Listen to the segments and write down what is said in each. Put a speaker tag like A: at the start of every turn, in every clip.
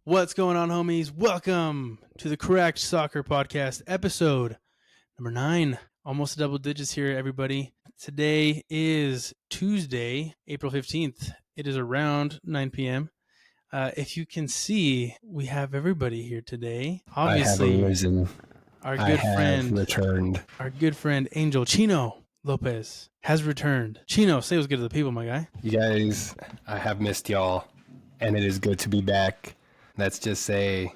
A: What's going on, homies? Welcome to the Correct Soccer Podcast, episode number 9. Almost double digits here, everybody. Today is Tuesday, April 15th. It is around 9 p.m. If you can see, we have everybody here today. Obviously,
B: I have arisen.
A: Our good friend Angel, Chino Lopez, has returned. Chino, say what's good to the people, my guy.
B: You guys, I have missed y'all, and it is good to be back. Let's just say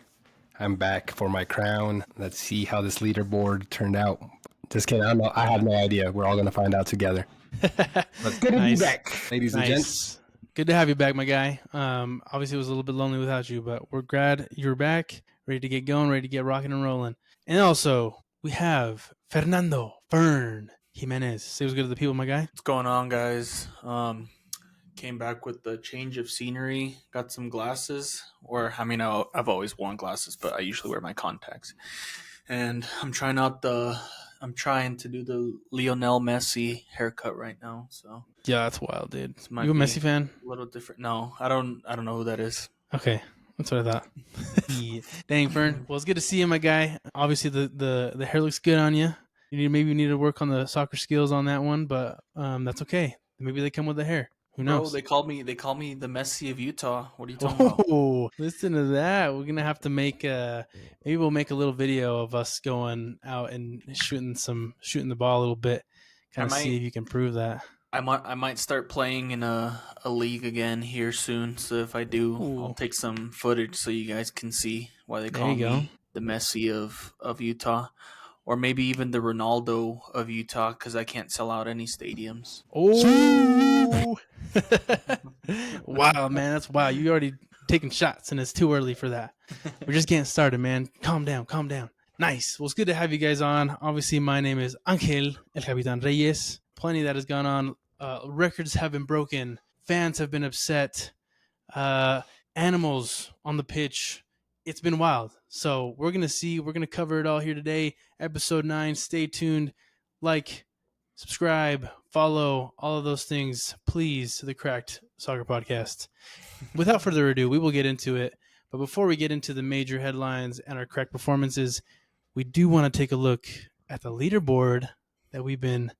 B: I'm back for my crown. Let's see how this leaderboard turned out. Just kidding. I have no idea. We're all going to find out together. But good to be back, ladies and gents.
A: Good to have you back, my guy. Obviously, it was a little bit lonely without you, but we're glad you're back, ready to get going, ready to get rocking and rolling. And also, we have Fernando, Fern, Jimenez. Say what's good to the people, my guy.
C: What's going on, guys? Came back with the change of scenery. Got some glasses, I've always worn glasses, but I usually wear my contacts. And I'm trying to do the Lionel Messi haircut right now. So
A: yeah, that's wild, dude. You a Messi fan?
C: A little different. No, I don't know who that is.
A: Okay. That's what I thought. Dang, Fern. Well, it's good to see you, my guy. Obviously, the hair looks good on you. Maybe you need to work on the soccer skills on that one, but that's okay. Maybe they come with the hair. Who knows?
C: Bro, they call me the Messi of Utah. What are you talking about?
A: Oh, listen to that. We're gonna have to make maybe we'll make a little video of us going out and shooting the ball a little bit. Kind of see if you can prove that.
C: I might start playing in a league again here soon. So if I do, I'll take some footage so you guys can see why they call me the Messi of Utah, or maybe even the Ronaldo of Utah because I can't sell out any stadiums.
A: Oh, wow, man, that's wild. You already taking shots, and it's too early for that. We're just getting started, man. Calm down. Nice. Well, it's good to have you guys on. Obviously, my name is Angel, el Capitan Reyes. Plenty that has gone on. Records have been broken. Fans have been upset. Animals on the pitch. It's been wild. So we're going to cover it all here today. Episode 9. Stay tuned. Like, subscribe, follow, all of those things, please, to the Cracked Soccer Podcast. Without further ado, we will get into it. But before we get into the major headlines and our correct performances, we do want to take a look at the leaderboard that we've been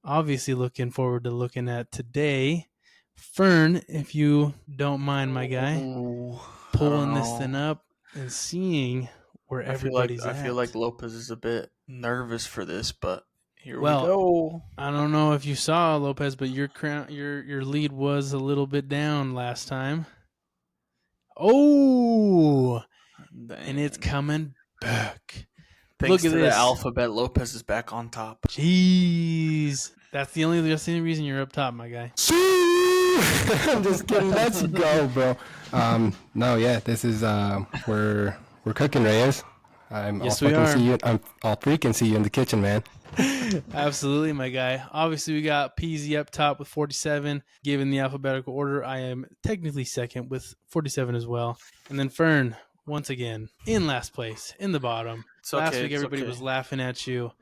A: obviously looking forward to looking at today. Fern, if you don't mind, my guy, pulling this thing up and seeing where everybody's at.
C: I feel like Lopez is a bit nervous for this, but here we go.
A: I don't know if you saw Lopez, but your lead was a little bit down last time. Oh, dang. And it's coming back.
C: Thanks to the alphabet, Lopez is back on top.
A: Jeez. That's the only reason you're up top, my guy.
B: I'm just kidding. Let's go, bro. No, yeah, this is we're cooking, Reyes.
A: Yes, we are.
B: I'll freaking see you in the kitchen, man.
A: Absolutely, my guy. Obviously, we got PZ up top with 47. Given the alphabetical order, I am technically second with 47 as well. And then Fern, once again, in last place, in the bottom. Last week, everybody was laughing at you.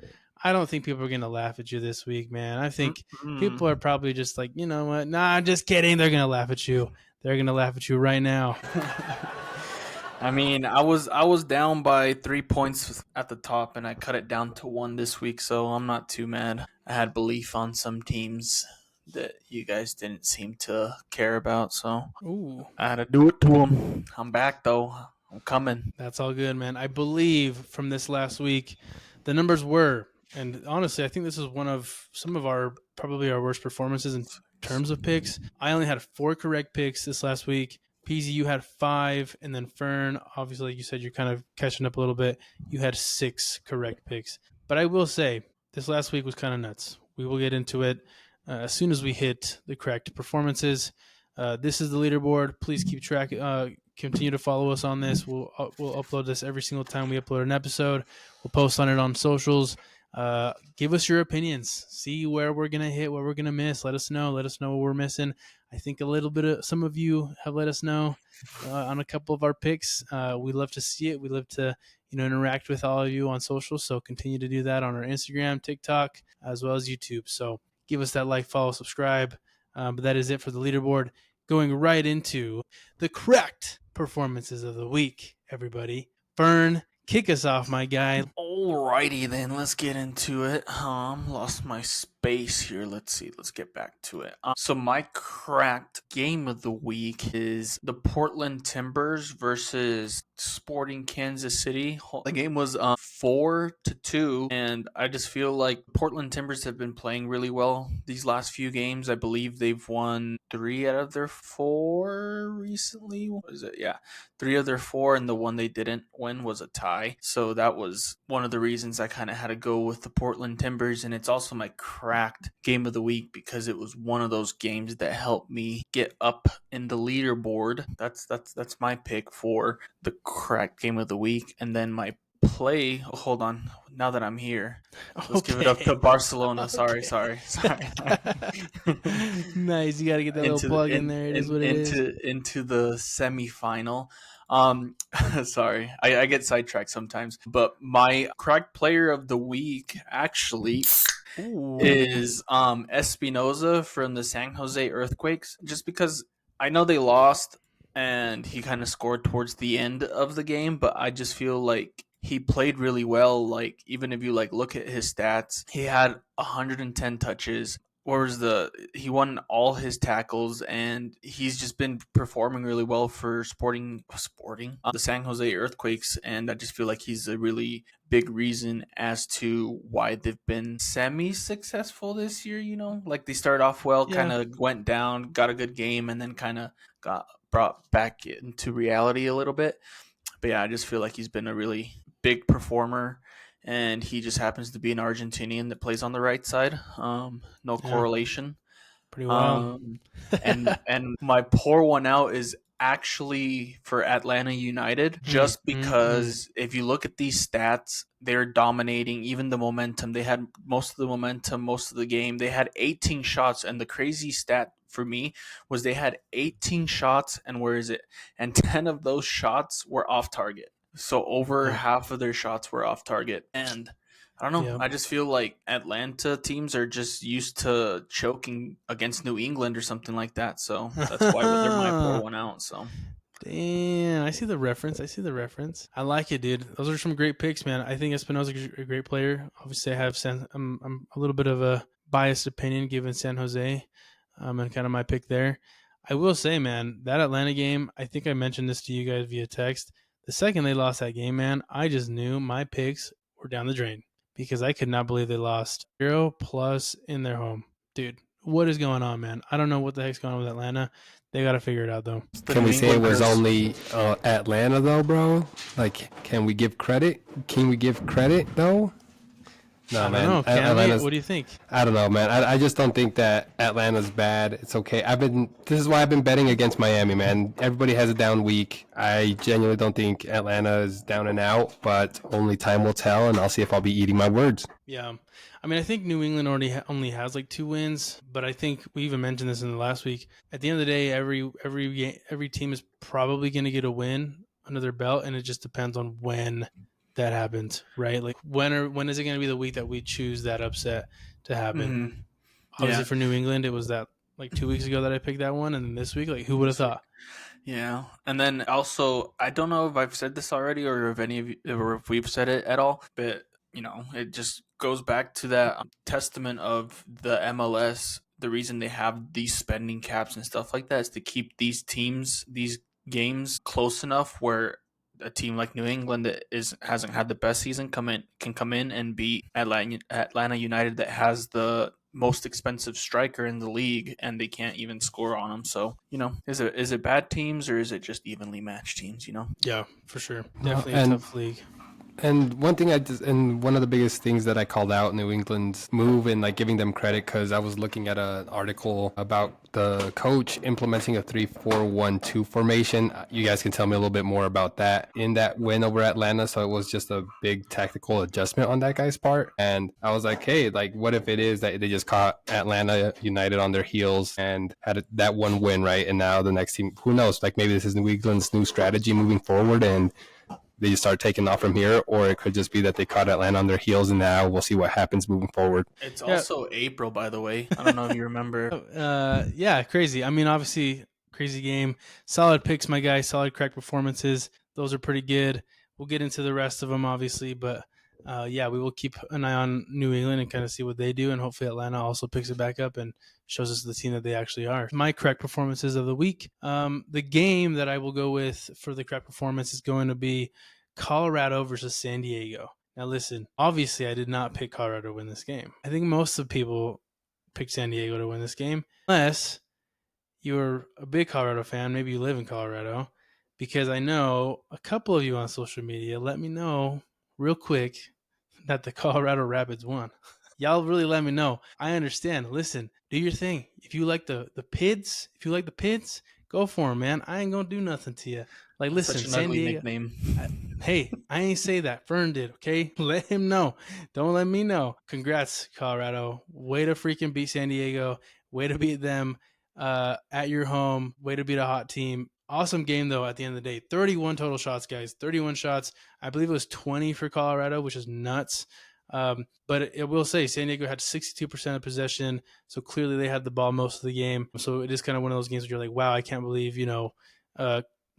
A: I don't think people are going to laugh at you this week, man. I think people are probably just like, you know what? Nah, I'm just kidding. They're going to laugh at you. They're going to laugh at you right now.
C: I mean, I was down by 3 points at the top, and I cut it down to 1 this week, so I'm not too mad. I had belief on some teams that you guys didn't seem to care about, so I had to do it to them. I'm back, though. I'm coming.
A: That's all good, man. I believe from this last week, the numbers were, and honestly, I think this is one of some of our probably our worst performances in terms of picks. I only had 4 correct picks this last week. PZ, you had 5, and then Fern, obviously, like you said, you're kind of catching up a little bit. You had 6 correct picks. But I will say, this last week was kind of nuts. We will get into it as soon as we hit the correct performances. This is the leaderboard. Please keep track. Continue to follow us on this. We'll upload this every single time we upload an episode. We'll post on it on socials. Give us your opinions. See where we're going to hit, what we're going to miss. Let us know. Let us know what we're missing. I think a little bit of some of you have let us know on a couple of our picks. We love to see it. We love to, interact with all of you on social. So continue to do that on our Instagram, TikTok, as well as YouTube. So give us that like, follow, subscribe. But that is it for the leaderboard. going right into the correct performances of the week, everybody. Fern, kick us off, my guy.
C: Alrighty then, let's get into it. Lost my space here. Let's see. Let's get back to it. So my cracked game of the week is the Portland Timbers versus Sporting Kansas City. The game was 4-2, and I just feel like Portland Timbers have been playing really well these last few games. I believe they've won 3 out of their 4 recently. What is it? Yeah, 3 of their 4, and the one they didn't win was a tie. So that was one of the reasons I kind of had to go with the Portland Timbers, and it's also my cracked game of the week because it was one of those games that helped me get up in the leaderboard. That's my pick for the cracked game of the week. And then my play, hold on, now that I'm here, let's give it up to Barcelona. Sorry.
A: Nice, you got to get that little plug in there. It is what it is.
C: Into the semifinal. Sorry, I get sidetracked sometimes, but my cracked player of the week actually is Espinoza from the San Jose Earthquakes, just because I know they lost and he kind of scored towards the end of the game, but I just feel like he played really well. Like, even if you look at his stats, he had 110 touches. He won all his tackles, and he's just been performing really well for Sporting the San Jose Earthquakes, and I just feel like he's a really big reason as to why they've been semi-successful this year. Like, they started off well, kind of went down, got a good game, and then kind of got brought back into reality a little bit. But yeah, I just feel like he's been a really big performer, and he just happens to be an Argentinian that plays on the right side. No correlation.
A: Pretty well.
C: And my pour one out is actually for Atlanta United, just because if you look at these stats, they're dominating. Even the momentum, they had most of the momentum most of the game. They had 18 shots, and the crazy stat for me was they had 18 shots, and 10 of those shots were off target. So over half of their shots were off target. And I don't know. I just feel like Atlanta teams are just used to choking against New England or something like that. So that's why they're my pour one out. So
A: damn, I see the reference. I like it, dude. Those are some great picks, man. I think Espinoza's a great player. Obviously, I have I'm a little bit of a biased opinion given San Jose, and kind of my pick there. I will say, man, that Atlanta game, I think I mentioned this to you guys via text. The second they lost that game, man, I just knew my picks were down the drain because I could not believe they lost 0+ in their home. Dude, what is going on, man? I don't know what the heck's going on with Atlanta. They got to figure it out, though.
B: Can we say it was only Atlanta, though, bro? Like, can we give credit? Though? No,
A: I
B: man.
A: don't know. Atlanta's, what do you think?
B: I don't know, man. I just don't think that Atlanta's bad. It's okay. This is why I've been betting against Miami, man. Everybody has a down week. I genuinely don't think Atlanta is down and out, but only time will tell, and I'll see if I'll be eating my words.
A: Yeah. I mean, I think New England only has 2 wins, but I think we even mentioned this in the last week. At the end of the day, every team is probably going to get a win under their belt, and it just depends on when that happens, right? Like, when is it going to be the week that we choose that upset to happen? Obviously, for New England, it was that 2 weeks ago that I picked that one, and then this week, who would have thought?
C: Yeah, and then also, I don't know if I've said this already or if we've said it at all, but it just goes back to that testament of the MLS. The reason they have these spending caps and stuff like that is to keep these games close enough where a team like New England that hasn't had the best season can come in and beat Atlanta United that has the most expensive striker in the league, and they can't even score on them. So is it bad teams or is it just evenly matched teams?
A: Yeah, for sure, definitely a tough league.
B: And one of the biggest things that I called out New England's move and giving them credit, because I was looking at an article about the coach implementing a 3-4-1-2 formation. You guys can tell me a little bit more about that in that win over Atlanta. So it was just a big tactical adjustment on that guy's part. And I was like, hey, what if it is that they just caught Atlanta United on their heels and had that one win, right? And now the next team, who knows? Maybe this is New England's new strategy moving forward, and they just start taking off from here, or it could just be that they caught Atlanta on their heels, and now we'll see what happens moving forward.
C: It's also April, by the way. I don't know if you remember.
A: Yeah, crazy. I mean, obviously, crazy game. Solid picks, my guy. Solid crack performances. Those are pretty good. We'll get into the rest of them, obviously, but yeah, we will keep an eye on New England and kind of see what they do, and hopefully Atlanta also picks it back up and shows us the team that they actually are. My correct performances of the week. The game that I will go with for the correct performance is going to be Colorado versus San Diego. Now, listen, obviously I did not pick Colorado to win this game. I think most of the people picked San Diego to win this game, unless you're a big Colorado fan, maybe you live in Colorado, because I know a couple of you on social media let me know real quick that the Colorado Rapids won. Y'all really let me know. I understand. Listen, do your thing. If you like the Pids, go for them, man. I ain't gonna do nothing to you. Like, listen,
C: Such an
A: San
C: ugly
A: Diego.
C: nickname.
A: Hey, I ain't say that. Fern did, okay? Let him know. Don't let me know. Congrats, Colorado. Way to freaking beat San Diego. Way to beat them at your home. Way to beat a hot team. Awesome game, though, at the end of the day. 31 total shots, guys. 31 shots. I believe it was 20 for Colorado, which is nuts. But it will say San Diego had 62% of possession, so clearly they had the ball most of the game. So it is kind of one of those games where you're like, wow, I can't believe,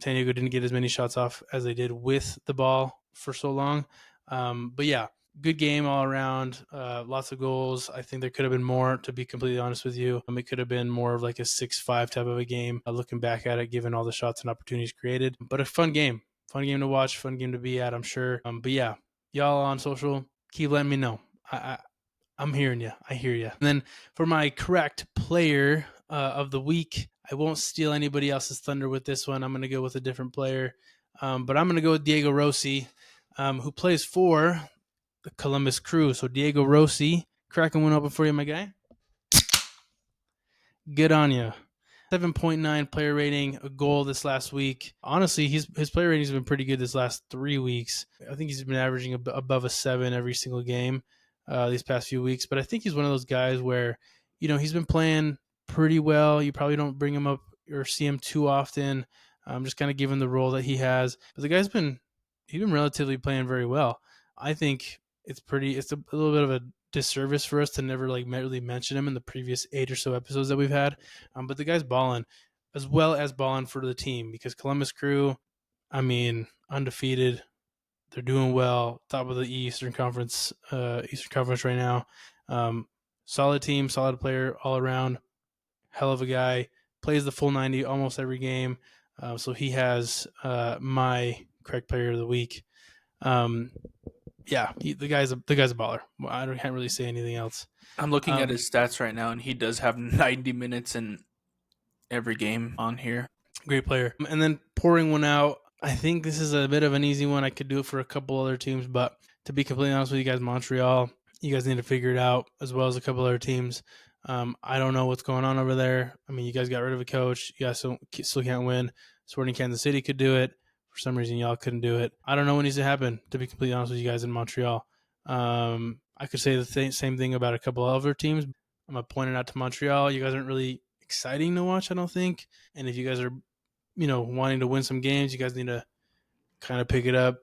A: San Diego didn't get as many shots off as they did with the ball for so long. But yeah, good game all around. Lots of goals. I think there could have been more, to be completely honest with you. It could have been more of like a 6-5 type of a game, looking back at it, given all the shots and opportunities created. But a fun game. Fun game to watch, fun game to be at, I'm sure. But yeah, y'all on social, keep letting me know. I'm hearing you. I hear you. And then for my correct player of the week, I won't steal anybody else's thunder with this one. I'm going to go with a different player. But I'm going to go with Diego Rossi, who plays for the Columbus Crew. So Diego Rossi, cracking one open for you, my guy. Good on you. 7.9 player rating, a goal this last week. Honestly, his player rating has been pretty good this last 3 weeks. I think he's been averaging above a 7 every single game these past few weeks. But I think he's one of those guys where, he's been playing pretty well. You probably don't bring him up or see him too often. Just kind of given the role that he has. But the guy's been relatively playing very well. I think it's a little bit of a disservice for us to never really mention him in the previous 8 or so episodes that we've had. But the guy's balling, as well as balling for the team, because Columbus Crew, undefeated. They're doing well, top of the Eastern Conference right now. Solid team, solid player all around. Hell of a guy. Plays the full 90 almost every game. So he has my correct player of the week. Yeah, the guy's a baller. I can't really say anything else.
C: I'm looking at his stats right now, and he does have 90 minutes in every game on here.
A: Great player. And then pouring one out, I think this is a bit of an easy one. I could do it for a couple other teams, but to be completely honest with you guys, Montreal, you guys need to figure it out, as well as a couple other teams. I don't know what's going on over there. You guys got rid of a coach. You guys still can't win. Sporting Kansas City could do it. For some reason, y'all couldn't do it. I don't know what needs to happen, to be completely honest with you guys in Montreal. I could say the same thing about a couple other teams. I'm going to point it out to Montreal. You guys aren't really exciting to watch, I don't think. And if you guys are, wanting to win some games, you guys need to kind of pick it up,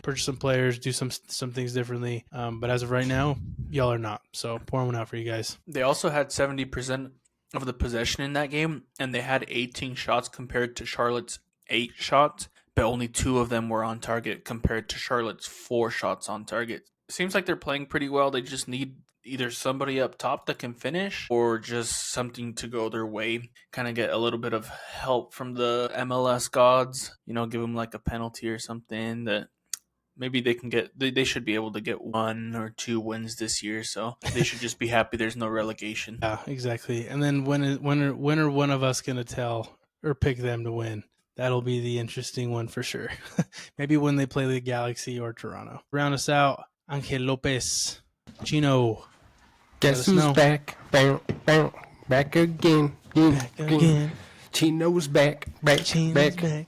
A: purchase some players, do some things differently. But as of right now, y'all are not. So pouring one out for you guys.
C: They also had 70% of the possession in that game, and they had 18 shots compared to Charlotte's 8 shots. But only 2 of them were on target compared to Charlotte's 4 shots on target. It seems like they're playing pretty well. They just need either somebody up top that can finish or just something to go their way. Kind of get a little bit of help from the MLS gods. Give them like a penalty or something that maybe they can get. They should be able to get 1 or 2 wins this year. So they should just be happy there's no relegation.
A: Yeah, exactly. And then when are one of us going to tell or pick them to win? That'll be the interesting one for sure. Maybe when they play the Galaxy or Toronto. Round us out, Angel Lopez, Chino.
B: Guess who's back? Bam, bam, back again.
A: Again.
B: Chino's back.
A: Chino's back.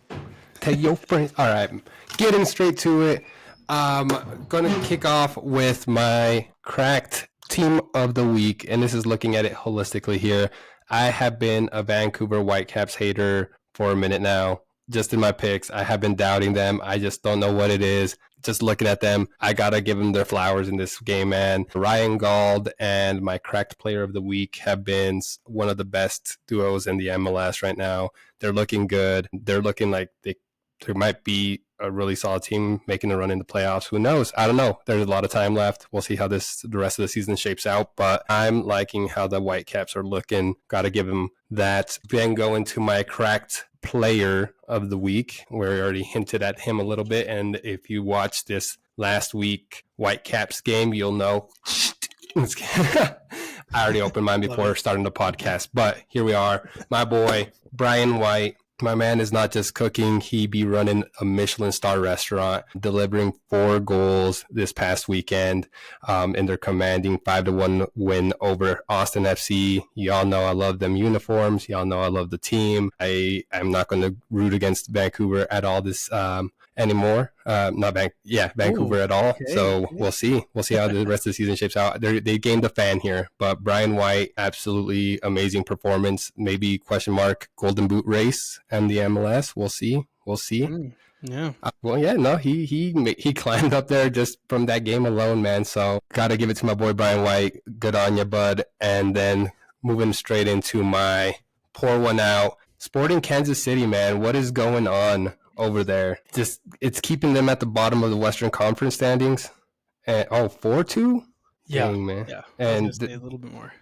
B: Tell your friends. All right, getting straight to it. Gonna kick off with my cracked team of the week, and this is looking at it holistically here. I have been a Vancouver Whitecaps hater for a minute now. Just in my picks, I have been doubting them. I just don't know what it is. just looking at them, I got to give them their flowers in this game, man. Ryan Gauld and my cracked player of the week have been one of the best duos in the MLS right now. They're looking good. They're looking like there might be a really solid team making a run in the playoffs. Who knows? I don't know. There's a lot of time left. We'll see how the rest of the season shapes out. But I'm liking how the Whitecaps are looking. Got to give them that. Then go into my cracked player of the week, where I already hinted at him a little bit. And if you watch this last week Whitecaps game, you'll know. I already opened mine before starting the podcast, but here we are. My boy, Brian White. My man is not just cooking. He be running a Michelin star restaurant, delivering 4 goals this past weekend, and they're commanding 5-1 win over Austin FC. Y'all know I love them uniforms. Y'all know I love the team. I'm not going to root against Vancouver at all this anymore. Vancouver at all.
A: Okay.
B: So we'll see. We'll see how the rest of the season shapes out. They gained a fan here, but Brian White, absolutely amazing performance. Maybe question mark Golden Boot race and the MLS. We'll see.
A: Yeah.
B: He climbed up there just from that game alone, man. So got to give it to my boy Brian White. Good on you, bud. And then moving straight into my pour one out. Sporting Kansas City, man. What is going on over there? Just it's keeping them at the bottom of the Western Conference standings. And 4-2?
A: Yeah.
B: Dang, man.
A: Yeah.
B: And
A: a little bit more.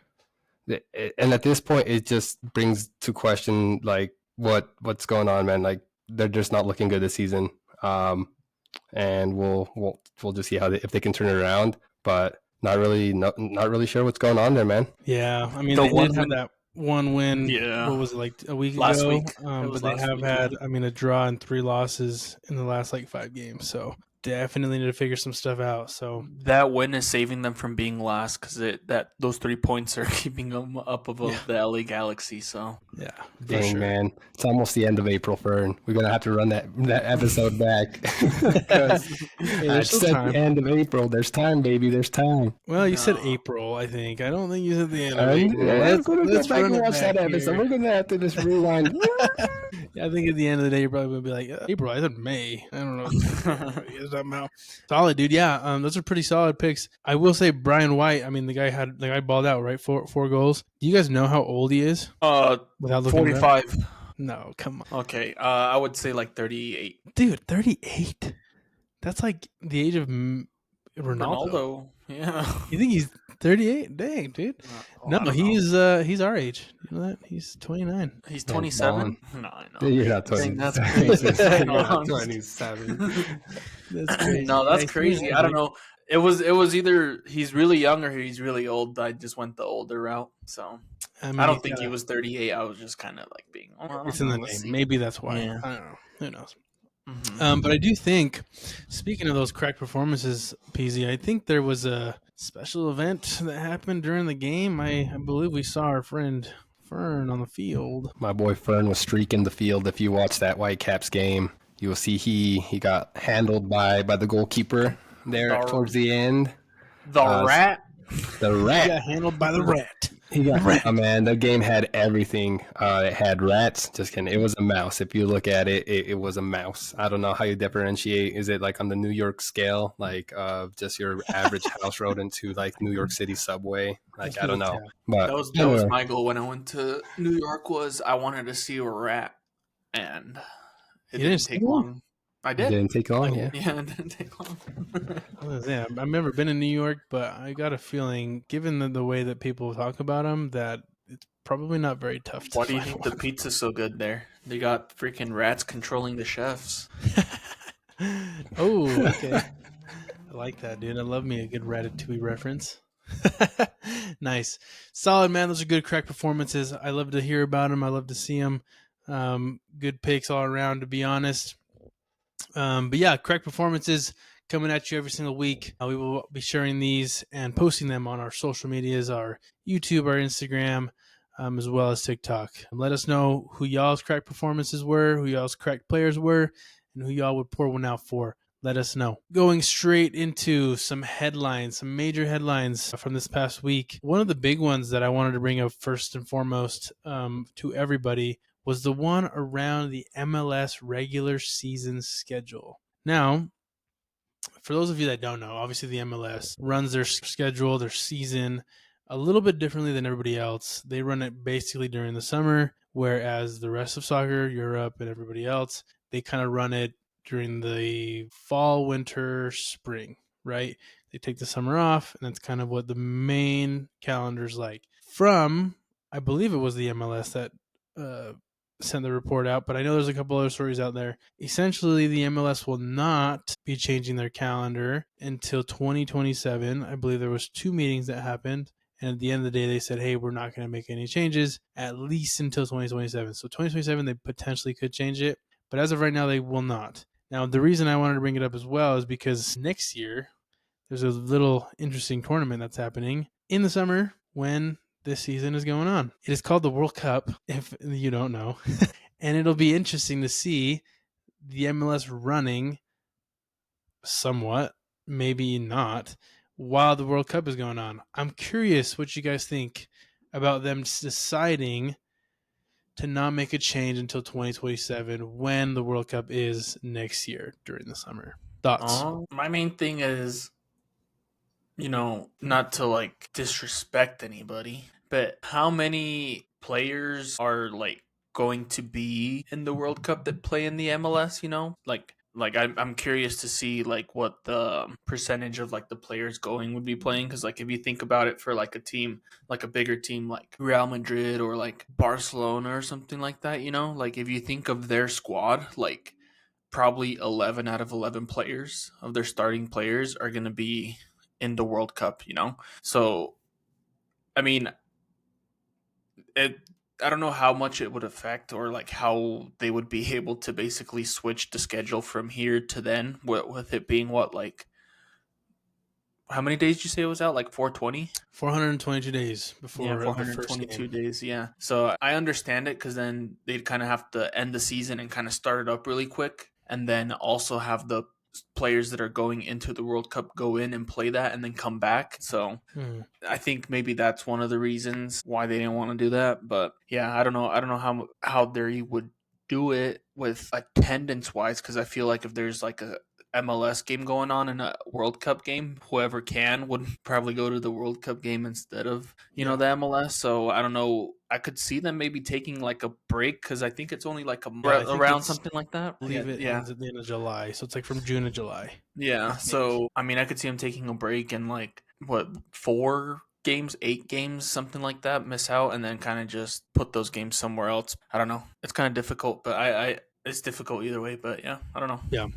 B: And at this point, it just brings to question like what's going on, man. Like they're just not looking good this season. And we'll just see if they can turn it around. But not really sure what's going on there, man.
A: Yeah, I mean, they did have that one win.
C: Yeah.
A: What was it, like a week
C: Last
A: ago?
C: week.
A: But they have had, a draw and 3 losses in the last 5 games. So definitely need to figure some stuff out. So
C: that win is saving them from being last because those 3 points are keeping them up above the LA Galaxy. So
A: yeah,
B: dang, man, it's almost the end of April, Fern. We're gonna have to run that episode back. It's at the end of April. There's time, baby. There's time.
A: Well, you said April, I think. I don't think you said the end of April.
B: Let's go back and watch that episode.
A: Here.
B: We're gonna have to just rewind.
A: Yeah, I think at the end of the day, you're probably gonna be like, April. I said May. I don't know. Solid, dude. Yeah, those are pretty solid picks. I will say Brian White. I mean, the guy balled out, right? 4 goals. Do you guys know how old he is?
C: Without looking 45.
A: No, come on.
C: Okay, I would say 38.
A: Dude, 38. That's like the age of Ronaldo.
C: Yeah.
A: You think he's 38? Dang, dude. No, he's our age. You know that? He's 29.
C: He's 27? No, I know.
B: You're not 27.
C: That's crazy.
B: You're not 27.
A: That's crazy.
C: No, that's crazy. I don't know. It was either he's really young or he's really old. I just went the older route. So I don't think he was 38. I was just kind of being.
A: It's in the name. Maybe that's why.
C: Yeah.
A: I don't know. Who knows?
C: Mm-hmm.
A: But I do think, speaking of those crack performances, PZ, I think there was a special event that happened during the game. I believe we saw our friend Fern on the field.
B: My boy Fern was streaking the field. If you watch that Whitecaps game, you will see he got handled by the goalkeeper there towards the end.
C: The rat.
B: The rat.
A: He got handled by the rat.
B: Oh, man, the game had everything. It had rats. Just kidding. It was a mouse. If you look at it, it was a mouse. I don't know how you differentiate. Is it like on the New York scale, like just your average house rodent to like New York City subway? Like, I don't know. But
C: that was my goal when I went to New York. Was I wanted to see a rat, and it didn't take long. I did.
B: It didn't take long, yeah.
C: Yeah, it didn't take long.
A: I've never been in New York, but I got a feeling, given the way that people talk about them, that it's probably not very tough to
C: Why do you
A: find
C: think
A: one.
C: the pizza's so good there? They got freaking rats controlling the chefs.
A: Oh, okay. I like that, dude. I love me a good Ratatouille reference. Nice. Solid, man. Those are good crack performances. I love to hear about them. I love to see them. Good picks all around, to be honest. But yeah, correct performances coming at you every single week. We will be sharing these and posting them on our social medias, our YouTube, our Instagram, as well as TikTok. And let us know who y'all's correct performances were, who y'all's correct players were, and who y'all would pour one out for. Let us know. Going straight into some headlines, some major headlines from this past week. One of the big ones that I wanted to bring up first and foremost to everybody was the one around the MLS regular season schedule. Now, for those of you that don't know, obviously the MLS runs their schedule, their season a little bit differently than everybody else. They run it basically during the summer, whereas the rest of soccer, Europe, and everybody else, they kind of run it during the fall, winter, spring, right? They take the summer off, and that's kind of what the main calendar's like. I believe it was the MLS that sent the report out, but I know there's a couple other stories out there. Essentially, the MLS will not be changing their calendar until 2027. I believe there was 2 meetings that happened, and at the end of the day, they said, hey, we're not going to make any changes, at least until 2027. So 2027, they potentially could change it, but as of right now, they will not. Now, the reason I wanted to bring it up as well is because next year, there's a little interesting tournament that's happening in the summer when this season is going on. It is called the World Cup, if you don't know. And it'll be interesting to see the MLS running somewhat, maybe not, while the World Cup is going on. I'm curious what you guys think about them deciding to not make a change until 2027 when the World Cup is next year during the summer. Thoughts?
C: My main thing is, not to like disrespect anybody, but how many players are like going to be in the World Cup that play in the MLS? I'm curious to see like what the percentage of like the players going would be playing, because like if you think about it for like a team, like a bigger team like Real Madrid or like Barcelona or something like that, like if you think of their squad, like probably 11 out of 11 players of their starting players are going to be in the World Cup. So, I mean, I don't know how much it would affect, or like how they would be able to basically switch the schedule from here to then, with it being what, like, how many days did you say it was out? Like 420?
A: 422 days
C: Yeah,
A: before the first
C: 422
A: game.
C: days. Yeah. So I understand it, because then they'd kind of have to end the season and kind of start it up really quick. And then also have the players that are going into the World Cup go in and play that and then come back. So I think maybe that's one of the reasons why they didn't want to do that. But yeah, I don't know. I don't know how they would do it with attendance wise, because I feel like if there's like a MLS game going on and a World Cup game, whoever can would probably go to the World Cup game instead of the MLS. So I don't know. I could see them maybe taking like a break, because I think it's only like
A: Yeah, I think
C: around
A: it's
C: something like that.
A: I believe it
C: Yeah.
A: ends at the end of July, so it's like from June to July. I
C: Yeah.
A: think.
C: So I mean, I could see them taking a break and like what 4 games, 8 games, something like that, miss out, and then kind of just put those games somewhere else. I don't know. It's kind of difficult, but I it's difficult either way. But yeah, I don't know.
A: Yeah.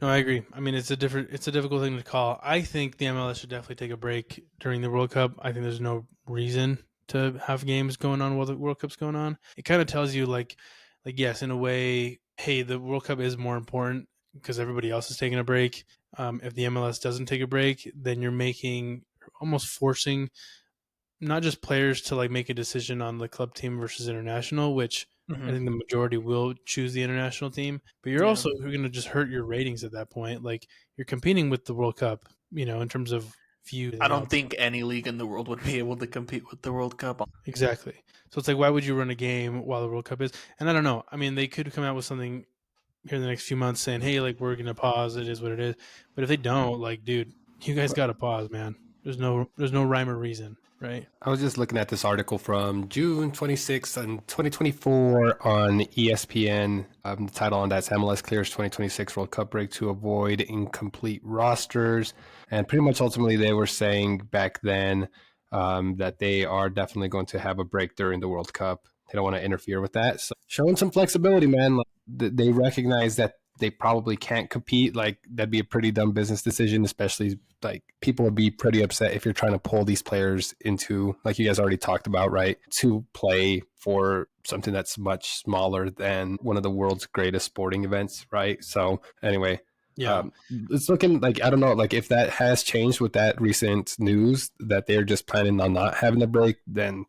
A: No, I agree. I mean, it's a difficult thing to call. I think the MLS should definitely take a break during the World Cup. I think there's no reason to have games going on while the World Cup's going on. It kind of tells you like yes, in a way, hey, the World Cup is more important because everybody else is taking a break. If the MLS doesn't take a break, then you're almost forcing not just players to like make a decision on the club team versus international, which I think the majority will choose the international team, but you're
C: Yeah.
A: also going to just hurt your ratings at that point. Like you're competing with the World Cup, in terms of views
C: I
A: and
C: don't
A: else.
C: think any league in the world would be able to compete with the World Cup.
A: Exactly. So it's like, why would you run a game while the World Cup is? And I don't know. I mean, they could come out with something here in the next few months saying, hey, like we're going to pause. It is what it is. But if they don't, like, dude, you guys got to pause, man. There's no rhyme or reason, right?
B: I was just looking at this article from June 26th and 2024 on ESPN. The title on that's MLS clears 2026 World Cup break to avoid incomplete rosters. And pretty much ultimately they were saying back then that they are definitely going to have a break during the World Cup. They don't want to interfere with that. So showing some flexibility, man. Like, they recognize that they probably can't compete. Like that'd be a pretty dumb business decision, especially like people would be pretty upset if you're trying to pull these players into, like you guys already talked about, right, to play for something that's much smaller than one of the world's greatest sporting events, right? So anyway,
A: Yeah.
B: it's looking like, I don't know, like if that has changed with that recent news that they're just planning on not having a break, then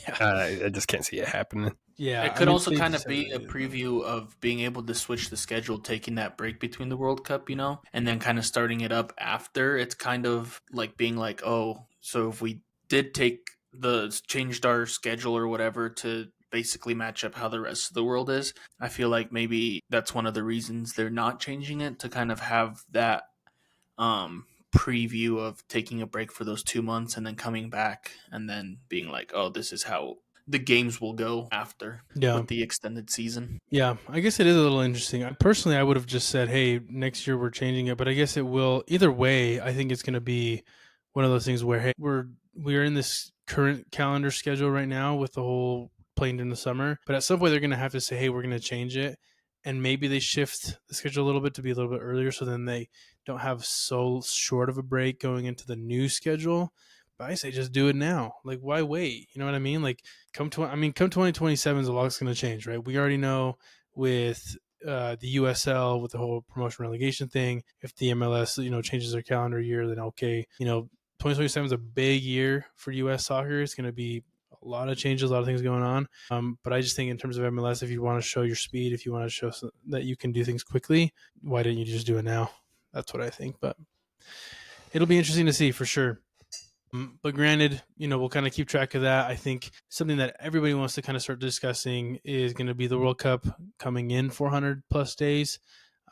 A: Yeah.
B: I just can't see it happening.
A: Yeah.
C: It
A: I
C: could
A: mean,
C: also
A: they've
C: kind of
A: said
C: be a
A: it.
C: preview of being able to switch the schedule, taking that break between the World Cup, and then kind of starting it up after. It's kind of like being like, oh, so if we did changed our schedule or whatever to basically match up how the rest of the world is, I feel like maybe that's one of the reasons they're not changing it, to kind of have that preview of taking a break for those 2 months and then coming back and then being like, oh, this is how the games will go after
A: Yeah.
C: with the extended season.
A: Yeah, I guess it is a little interesting. Personally, I would have just said, hey, next year we're changing it, but I guess it will. Either way, I think it's going to be one of those things where, hey, we're in this current calendar schedule right now with the whole playing in the summer, but at some point they're going to have to say, hey, we're going to change it, and maybe they shift the schedule a little bit to be a little bit earlier, so then they don't have so short of a break going into the new schedule. But I say just do it now. Like, why wait? You know what I mean? Like, come 2027, a lot's going to change, right? We already know with the USL with the whole promotion relegation thing. If the MLS, changes their calendar year, then okay, 2027 is a big year for US soccer. It's going to be a lot of changes, a lot of things going on. But I just think in terms of MLS, if you want to show your speed, if you want to show that you can do things quickly, why didn't you just do it now? That's what I think. But it'll be interesting to see for sure. But granted, we'll kind of keep track of that. I think something that everybody wants to kind of start discussing is going to be the World Cup coming in 400 plus days.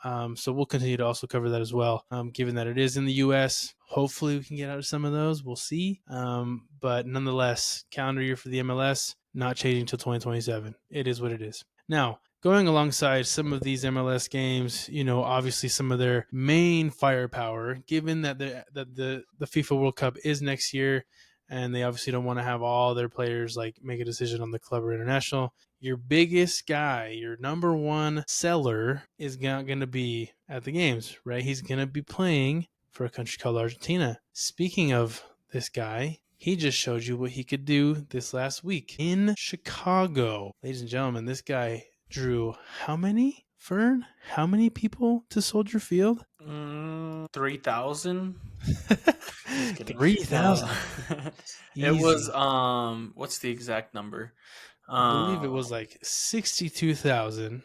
A: So we'll continue to also cover that as well. Given that it is in the U.S., hopefully we can get out of some of those. We'll see. But nonetheless, calendar year for the MLS, not changing until 2027. It is what it is. Now, going alongside some of these MLS games, obviously some of their main firepower, given that the FIFA World Cup is next year, and they obviously don't want to have all their players like make a decision on the club or international. Your biggest guy, your number one seller, is not going to be at the games, right? He's going to be playing for a country called Argentina. Speaking of this guy, he just showed you what he could do this last week in Chicago. Ladies and gentlemen, this guy drew how many, Fern? How many people to Soldier Field?
C: 3,000.
A: 3,000.
C: It was what's the exact number?
A: I believe it was like 62,000.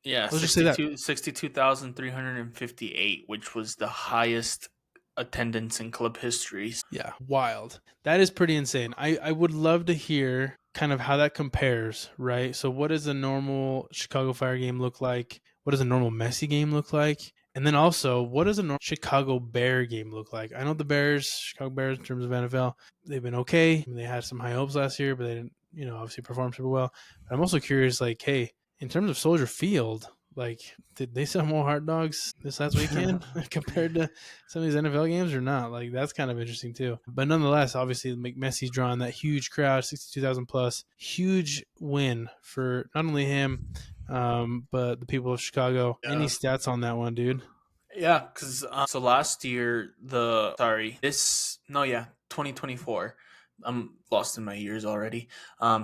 C: Yeah,
A: Let's just say that
C: 62,358, which was the highest attendance in club history.
A: Yeah, wild. That is pretty insane. I would love to hear kind of how that compares, right? So what does a normal Chicago Fire game look like? What does a normal Messi game look like? And then also, what does a normal Chicago Bear game look like? I know the Chicago Bears in terms of NFL, they've been okay. I mean, they had some high hopes last year, but they didn't, obviously perform super well. But I'm also curious, like, hey, in terms of Soldier Field, like, did they sell more hot dogs this last weekend compared to some of these NFL games or not? Like, that's kind of interesting too. But nonetheless, obviously, Messi's drawing that huge crowd, 62,000 plus, huge win for not only him, but the people of Chicago. Yeah. Any stats on that one, dude?
C: Yeah, because so last year 2024. I'm lost in my years already.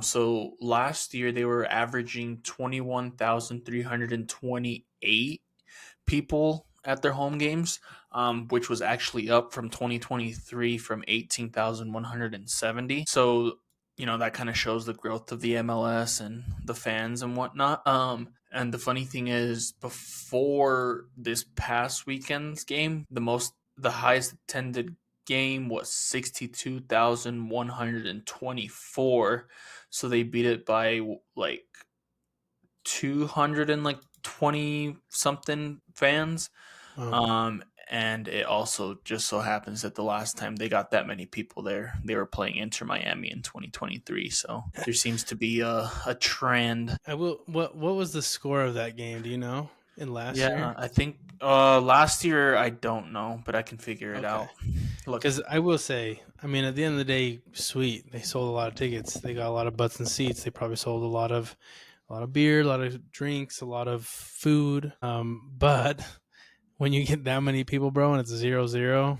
C: So last year they were averaging 21,328 people at their home games, which was actually up from 2023 from 18,170. So that kind of shows the growth of the MLS and the fans and whatnot. And the funny thing is, before this past weekend's game, the highest attended game was 62,124. So they beat it by like 220 something fans. And it also just so happens that the last time they got that many people there, they were playing Inter Miami in 2023. So there seems to be a trend.
A: What was the score of that game? Do you know? In last year?
C: Yeah, I think last year I don't know, but I can figure it out.
A: Because I will say, I mean, at the end of the day, sweet. They sold a lot of tickets. They got a lot of butts and seats. They probably sold a lot of beer, a lot of drinks, a lot of food. But when you get that many people, bro, and it's 0-0,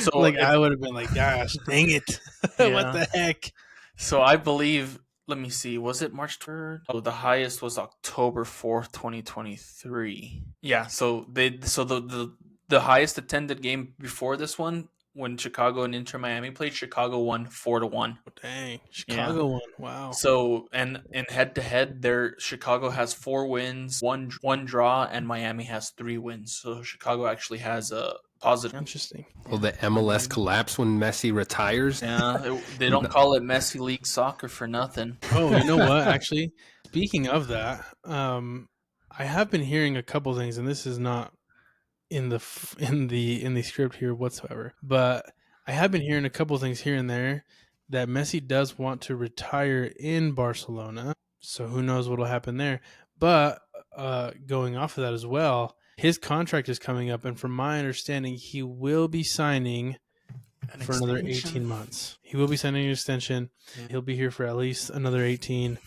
A: so I would have been like, gosh, dang it. What the heck?
C: So I believe, let me see, was it March 3rd? Oh, the highest was October 4th, 2023. Yeah, so the highest attended game before this one, when Chicago and Inter Miami played, Chicago won 4-1.
A: Dang, Chicago won. Wow.
C: So and in head to head, Chicago has 4 wins, one draw, and Miami has 3 wins. So Chicago actually has a positive.
A: Interesting.
B: Will the MLS collapse when Messi retires?
C: Yeah, they don't call it Messi League Soccer for nothing.
A: Oh, you know what? Actually, speaking of that, I have been hearing a couple things, and this is not in the script here whatsoever. But I have been hearing a couple of things here and there that Messi does want to retire in Barcelona. So who knows what will happen there. But going off of that as well, his contract is coming up, and from my understanding, he will be signing for another 18 months. He will be signing an extension. Yeah. He'll be here for at least another 18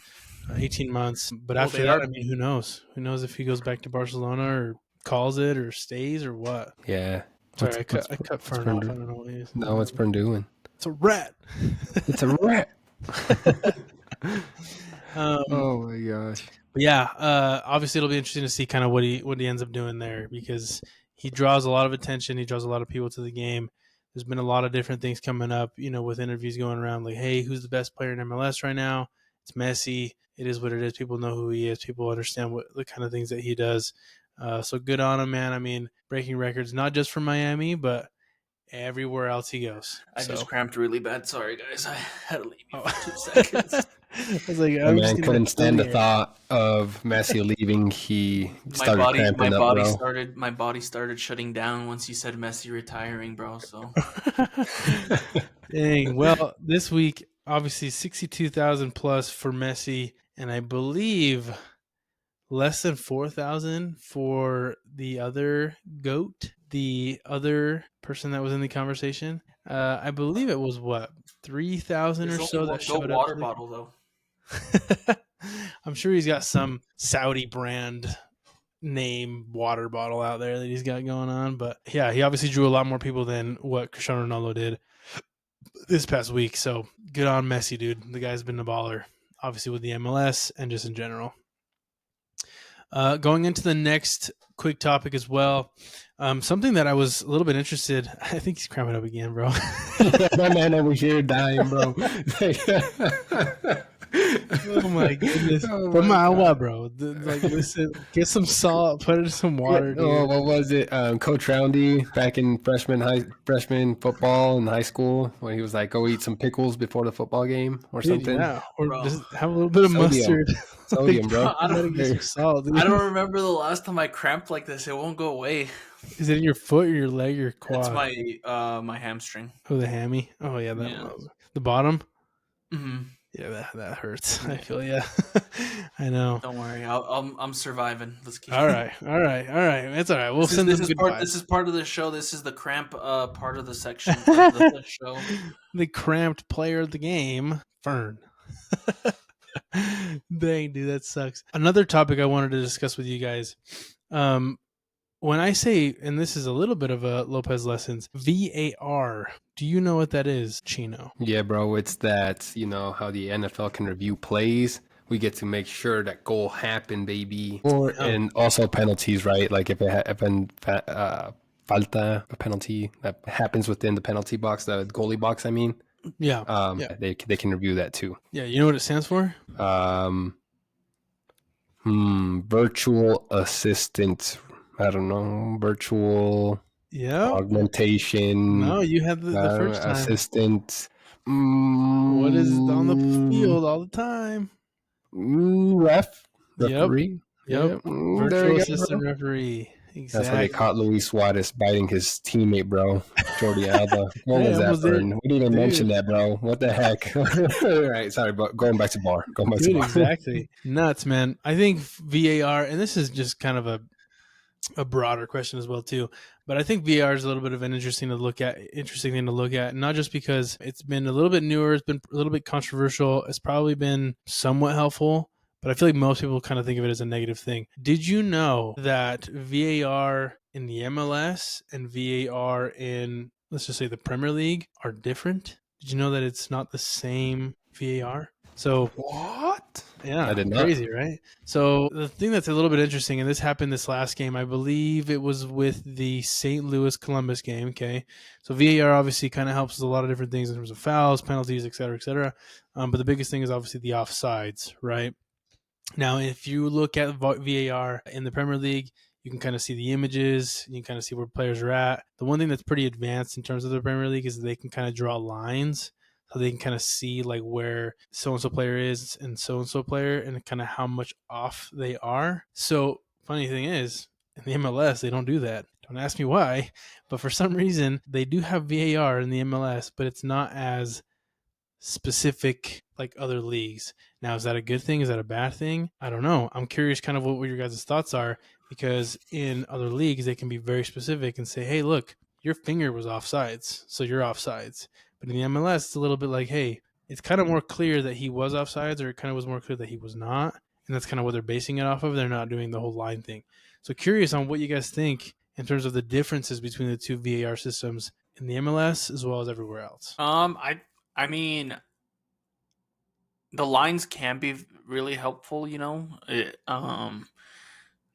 A: months. But after that, I mean, who knows? Who knows if he goes back to Barcelona or calls it or stays or what?
B: Yeah.
A: Sorry, I cut Fern off. I don't know what he is.
B: No, what's Fern doing?
A: It's a rat.
B: It's a rat. Oh my gosh.
A: But yeah, obviously it'll be interesting to see kind of what he ends up doing there, because he draws a lot of attention. He draws a lot of people to the game. There's been a lot of different things coming up, with interviews going around like, hey, who's the best player in MLS right now? It's Messi. It is what it is. People know who he is. People understand what the kind of things that he does. So good on him, man. I mean, breaking records, not just for Miami, but everywhere else he goes.
C: I just cramped really bad. Sorry, guys. I had to leave you for 2 seconds.
B: I was like, man couldn't stand the thought of Messi leaving. He started cramping up, bro.
C: My body started shutting down once you said Messi retiring, bro. So,
A: dang. Well, this week, obviously, 62,000 plus for Messi, and I believe less than 4,000 for the other GOAT, the other person that was in the conversation. I believe it was 3,000 or so that showed up.
C: Water bottle though.
A: I'm sure he's got some Saudi brand name water bottle out there that he's got going on. But yeah, he obviously drew a lot more people than what Cristiano Ronaldo did this past week. So good on Messi, dude. The guy's been a baller, obviously with the MLS and just in general. Going into the next quick topic as well, something that I was a little bit interested. I think he's cramping up again, bro.
B: My man over here dying, bro.
A: Oh my goodness! Put my agua, bro. Like, listen, get some salt, put it in some water. Dude.
B: Oh, what was it? Coach Roundy back in freshman football in high school, when he was like, "Go eat some pickles before the football game" or something.
A: Yeah, or just have a little bit of mustard.
B: Sodium, bro.
C: I don't remember the last time I cramped like this. It won't go away.
A: Is it in your foot or your leg or quad?
C: It's my hamstring.
A: Oh, the hammy. Oh yeah, the bottom.
C: Mm-hmm.
A: Yeah, that hurts. I feel I know.
C: Don't worry, I'm surviving. Let's keep.
A: All right. It's all right. We'll send
C: this is part of the show. This is the cramp part of the section of the show.
A: The cramped player of the game, Fern. Dang, dude, that sucks. Another topic I wanted to discuss with you guys. When I say, and this is a little bit of a Lopez lessons, VAR, do you know what that is, Chino?
B: Yeah, bro, it's that, how the NFL can review plays. We get to make sure that goal happened, baby. And also penalties, right? Like if falta, a penalty that happens within the penalty box, the goalie box, I mean.
A: Yeah.
B: They can review that too.
A: Yeah, you know what it stands for?
B: Virtual assistant. I don't know. Virtual augmentation.
A: No, you had the first time.
B: Assistant.
A: What is on the field all the time?
B: Referee.
A: Yep. Virtual assistant referee. Exactly.
B: That's why they caught Luis Suarez biting his teammate, bro. Jordi Alba. What was that, Fern? We didn't even mention that, bro. What the heck? All right, sorry, but going back to bar.
A: Exactly. Nuts, man. I think VAR, and this is just kind of a broader question as well too, but I think VAR is a little bit of an interesting thing to look at, not just because it's been a little bit newer, it's been a little bit controversial, it's probably been somewhat helpful, but I feel like most people kind of think of it as a negative thing. Did you know that VAR in the MLS and VAR in, let's just say, the Premier League are different? Did you know that it's not the same VAR? So
B: what?
A: Yeah,
B: I did not.
A: Crazy, right? So the thing that's a little bit interesting, and this happened this last game, I believe it was with the St. Louis Columbus game. Okay, so VAR obviously kind of helps with a lot of different things in terms of fouls, penalties, et cetera, et cetera. But the biggest thing is obviously the offsides, right? Now, if you look at VAR in the Premier League, you can kind of see the images, you can kind of see where players are at. The one thing that's pretty advanced in terms of the Premier League is they can kind of draw lines. So they can kind of see like where so-and-so player is and so-and-so player and kind of how much off they are. So funny thing is, in the MLS, they don't do that. Don't ask me why, but for some reason they do have VAR in the MLS, but it's not as specific like other leagues. Now, is that a good thing? Is that a bad thing? I don't know. I'm curious kind of what your guys' thoughts are, because in other leagues they can be very specific and say, hey, look, your finger was offsides, so you're offsides. But in the MLS, it's a little bit like, hey, it's kind of more clear that he was offsides, or it kind of was more clear that he was not. And that's kind of what they're basing it off of. They're not doing the whole line thing. So curious on what you guys think in terms of the differences between the two VAR systems in the MLS as well as everywhere else.
C: I mean, the lines can be really helpful,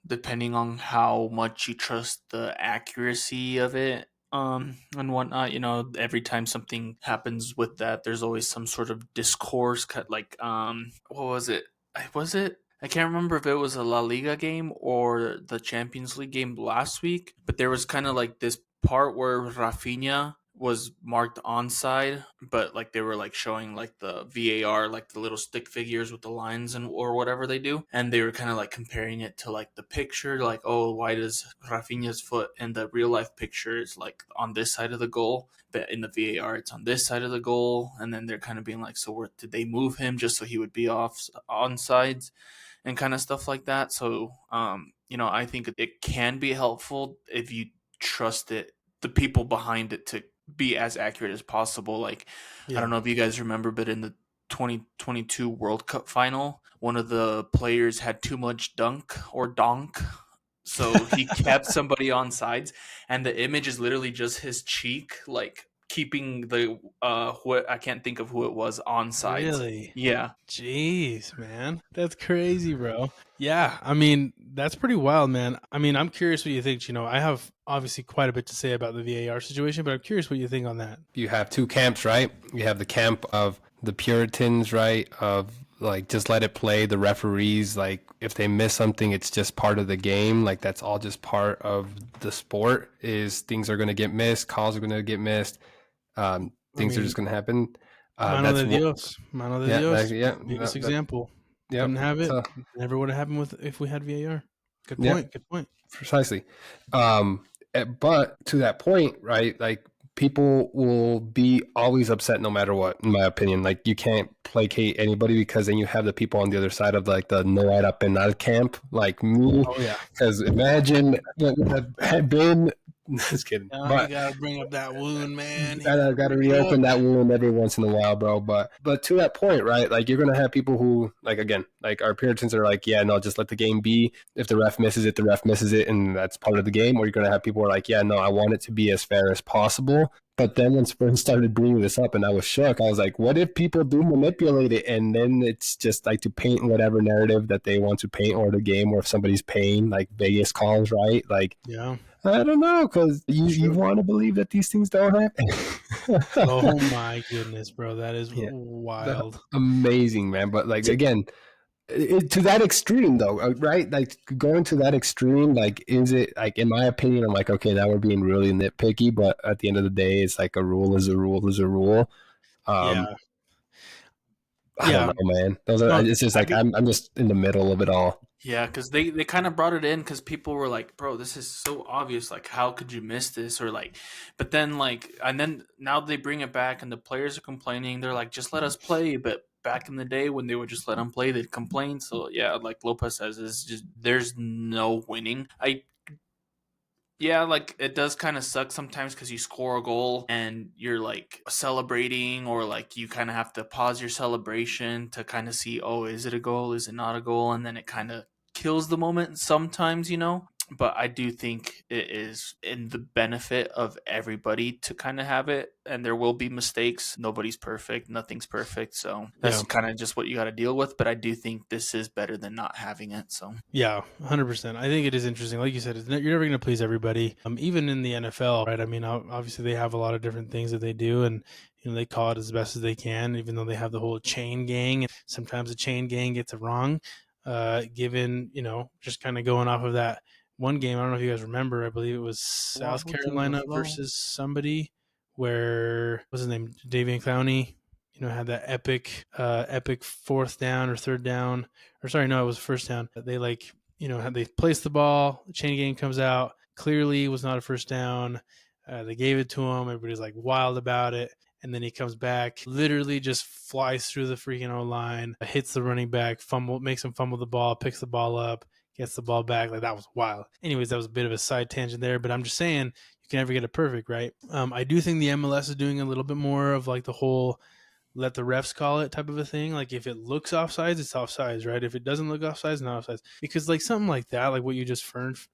C: depending on how much you trust the accuracy of it, and whatnot. Every time something happens with that, there's always some sort of discourse. Like, what was it? I can't remember if it was a La Liga game or the Champions League game last week, but there was kind of like this part where Rafinha was marked onside, but like they were like showing like the VAR, like the little stick figures with the lines and or whatever they do, and they were kind of like comparing it to like the picture, like, oh, why does Rafinha's foot in the real life picture is like on this side of the goal, but in the VAR it's on this side of the goal, and then they're kind of being like, so did they move him just so he would be off onsides and kind of stuff like that. So I think it can be helpful if you trust it, the people behind it, to be as accurate as possible. Like, I don't know if you guys remember, but in the 2022 World Cup final, one of the players had too much dunk or donk, so he kept somebody on sides, and the image is literally just his cheek, like keeping the what, I can't think of who it was, on sides.
A: Really?
C: Yeah.
A: Jeez, man. That's crazy, bro. Yeah, I mean, that's pretty wild, man. I mean, I'm curious what you think, I have obviously quite a bit to say about the VAR situation, but I'm curious what you think on that.
B: You have two camps, right? You have the camp of the Puritans, right? Of like, just let it play. The referees, like, if they miss something, it's just part of the game. Like, that's all just part of the sport. Is things are going to get missed, calls are going to get missed, things are just going to happen.
A: Mano de Dios. Mano de Dios. Biggest example. Couldn't have it. Never would have happened if we had VAR. Good point. Good point.
B: Precisely. But to that point, right, like, people will be always upset no matter what, in my opinion. Like, you can't placate anybody, because then you have the people on the other side of like the no era penal camp, like me.
A: Oh, yeah.
B: Because imagine what would have been. Just kidding.
A: But you gotta bring up that wound, man.
B: I gotta reopen that wound every once in a while, bro. But to that point, right? Like, you're gonna have people who, like, again, like, our Puritans are like, yeah, no, just let the game be. If the ref misses it, the ref misses it, and that's part of the game. Or you're gonna have people who are like, yeah, no, I want it to be as fair as possible. But then when Fern started bringing this up, and I was shook, I was like, what if people do manipulate it, and then it's just like to paint whatever narrative that they want to paint, or the game, or if somebody's paying, like Vegas calls, right? Like,
A: yeah.
B: I don't know, because you want to believe that these things don't happen.
A: Oh my goodness, bro, that is wild.
B: Amazing, man. But like, again, to that extreme though, right? Like, going to that extreme, like, is it, like, in my opinion, I'm like, okay, now we're being really nitpicky, but at the end of the day, it's like, a rule is a rule is a rule. I don't know, man. It's just like, I'm just in the middle of it all.
C: Yeah, because they kind of brought it in because people were like, bro, this is so obvious. Like, how could you miss this? Or like, but then like, and then now they bring it back and the players are complaining. They're like, just let us play. But back in the day when they would just let them play, they'd complain. So yeah, like Lopez says, it's just, there's no winning. Yeah, like, it does kind of suck sometimes because you score a goal and you're like celebrating, or like you kind of have to pause your celebration to kind of see, oh, is it a goal? Is it not a goal? And then it kind of kills the moment sometimes, But I do think it is in the benefit of everybody to kind of have it, and there will be mistakes. Nobody's perfect. Nothing's perfect. So that's kind of just what you got to deal with. But I do think this is better than not having it. So
A: yeah, 100%. I think it is interesting. Like you said, you're never going to please everybody. Even in the NFL, right? I mean, obviously they have a lot of different things that they do, and they call it as best as they can, even though they have the whole chain gang. Sometimes the chain gang gets it wrong, given, just kind of going off of that one game. I don't know if you guys remember. I believe it was South Carolina versus somebody, where, what's his name? Davian Clowney, had that epic fourth down or third down, or sorry, no, it was first down. They they place the ball, the chain gang comes out, clearly was not a first down. They gave it to him. Everybody's like wild about it. And then he comes back, literally just flies through the freaking O-line, hits the running back, makes him fumble the ball, picks the ball up, gets the ball back. Like, that was wild. Anyways, that was a bit of a side tangent there, but I'm just saying you can never get it perfect, right? I do think the MLS is doing a little bit more of like the whole let the refs call it type of a thing. Like, if it looks offsides, it's offsides, right? If it doesn't look offsides, it's not offsides. Because like something like that, like what you just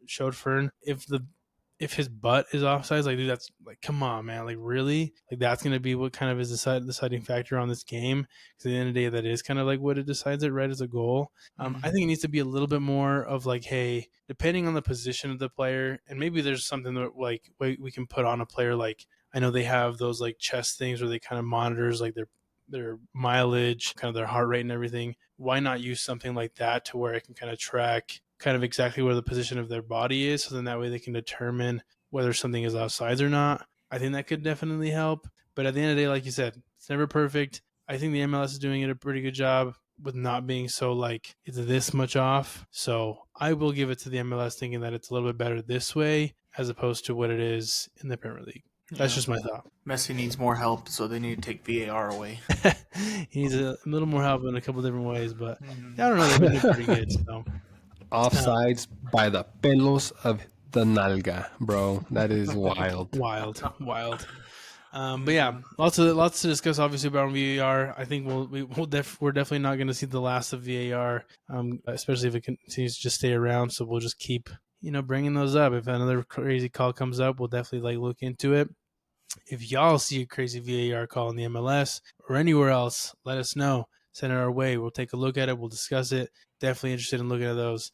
A: showed Fern, if his butt is offsides, like, dude, that's like, come on, man, like, really, like, that's gonna be what kind of is the deciding factor on this game. Because at the end of the day, that is kind of like what it decides it, right, as a goal. I think it needs to be a little bit more of like, hey, depending on the position of the player, and maybe there's something that like we can put on a player. Like, I know they have those like chest things where they kind of monitors like their mileage, kind of their heart rate and everything. Why not use something like that to where it can kind of track kind of exactly where the position of their body is, so then that way they can determine whether something is offsides or not. I think that could definitely help. But at the end of the day, like you said, it's never perfect. I think the MLS is doing it a pretty good job with not being so like it's this much off. So I will give it to the MLS, thinking that it's a little bit better this way as opposed to what it is in the Premier League. That's just my thought.
C: Messi needs more help, so they need to take VAR away.
A: He needs a little more help in a couple different ways, but I don't know. They've been doing pretty good. So
B: Offsides by the pelos of the nalga, bro. That is wild.
A: wild. But yeah, lots to discuss. Obviously about VAR. I think we're definitely not going to see the last of VAR, especially if it continues to just stay around. So we'll just keep bringing those up. If another crazy call comes up, we'll definitely like look into it. If y'all see a crazy VAR call in the MLS or anywhere else, let us know. Send it our way. We'll take a look at it. We'll discuss it. Definitely interested in looking at those.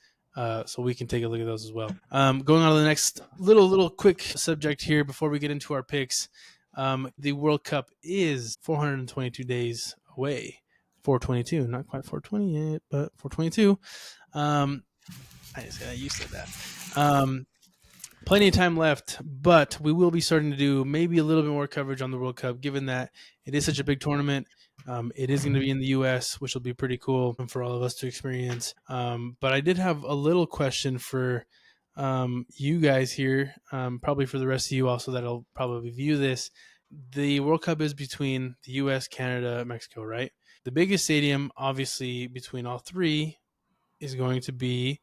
A: So we can take a look at those as well. Going on to the next little quick subject here before we get into our picks. The World Cup is 422 days away. 422, not quite 420 yet, but 422. You said that. Plenty of time left, but we will be starting to do maybe a little bit more coverage on the World Cup, given that it is such a big tournament. It is going to be in the U.S., which will be pretty cool for all of us to experience. But I did have a little question for you guys here, probably for the rest of you also that'll probably view this. The World Cup is between the U.S., Canada, Mexico, right? The biggest stadium, obviously, between all three is going to be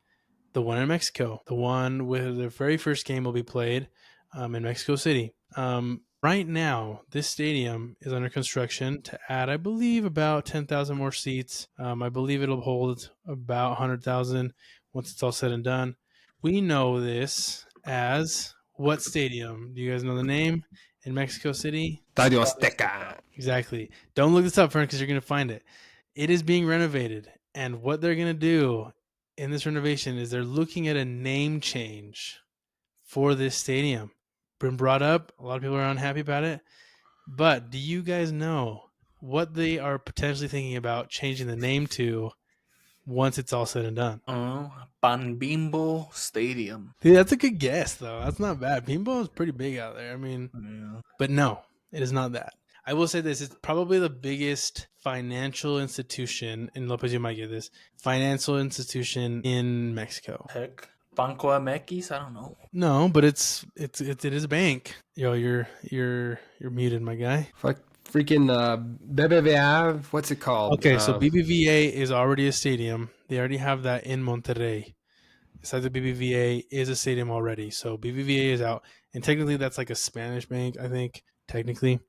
A: the one in Mexico, the one where the very first game will be played in Mexico City. Right now, this stadium is under construction to add, I believe, about 10,000 more seats. I believe it'll hold about 100,000 once it's all said and done. We know this as what stadium? Do you guys know the name in Mexico City?
B: Estadio Azteca.
A: Exactly. Don't look this up, Fern, because you're going to find it. It is being renovated, and what they're going to do in this renovation is they're looking at a name change for this stadium. Been brought up. A lot of people are unhappy about it. But do you guys know what they are potentially thinking about changing the name to once it's all said and done?
C: Pan Bimbo Stadium.
A: Dude, that's a good guess, though. That's not bad. Bimbo is pretty big out there. I mean, But no, it is not that. I will say this. It's probably the biggest financial institution, and Lopez, you might get this, financial institution in Mexico.
C: Heck. Banco MX? I don't know.
A: No, but it is a bank. Yo, you're muted, my guy.
B: Fuck, freaking BBVA. What's it called?
A: Okay, so BBVA is already a stadium. They already have that in Monterrey. Besides the BBVA is a stadium already. So BBVA is out, and technically that's like a Spanish bank, I think, technically.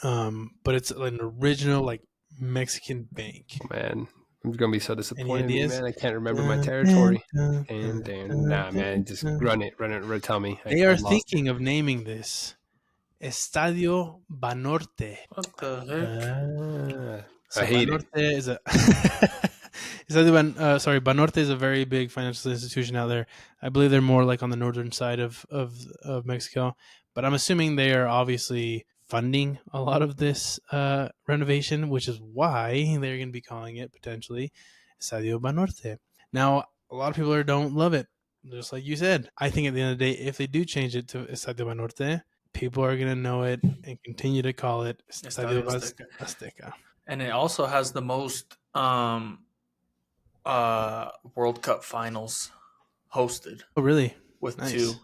A: But it's an original like Mexican bank.
B: Man, I'm gonna be so disappointed,
A: ideas?
B: man. I can't remember my territory. Nah, man, just run it. Tell me.
A: They are thinking of naming this Estadio Banorte.
C: What the heck?
A: So
B: I hate
A: Banorte
B: it.
A: is a Banorte is a very big financial institution out there. I believe they're more like on the northern side of Mexico, but I'm assuming they are obviously funding a lot of this renovation, which is why they're going to be calling it potentially Estadio Banorte. Now, a lot of people don't love it, just like you said. I think at the end of the day, if they do change it to Estadio Banorte, people are going to know it and continue to call it Estadio Azteca.
C: And it also has the most World Cup finals hosted.
A: Oh, really?
C: with
A: Nice.
C: 2.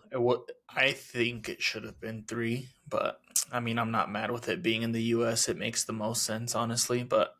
C: I think it should have been 3, but I mean, I'm not mad with it being in the U.S. It makes the most sense, honestly. But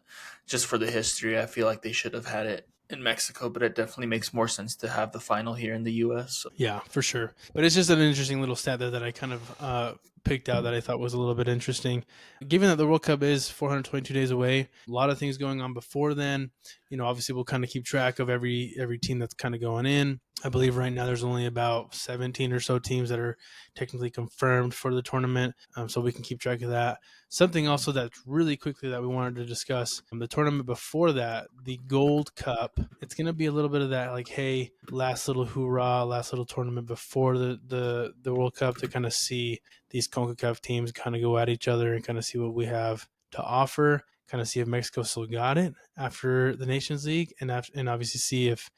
C: just for the history, I feel like they should have had it in Mexico. But it definitely makes more sense to have the final here in the U.S. So.
A: Yeah, for sure. But it's just an interesting little stat there that I kind of picked out that I thought was a little bit interesting. Given that the World Cup is 422 days away, a lot of things going on before then. Obviously we'll kind of keep track of every team that's kind of going in. I believe right now there's only about 17 or so teams that are technically confirmed for the tournament, so we can keep track of that. Something also that's really quickly that we wanted to discuss, the tournament before that, the Gold Cup, it's going to be a little bit of that, like, hey, last little hoorah, last little tournament before the World Cup to kind of see these CONCACAF teams kind of go at each other and kind of see what we have to offer, kind of see if Mexico still got it after the Nations League, and obviously see if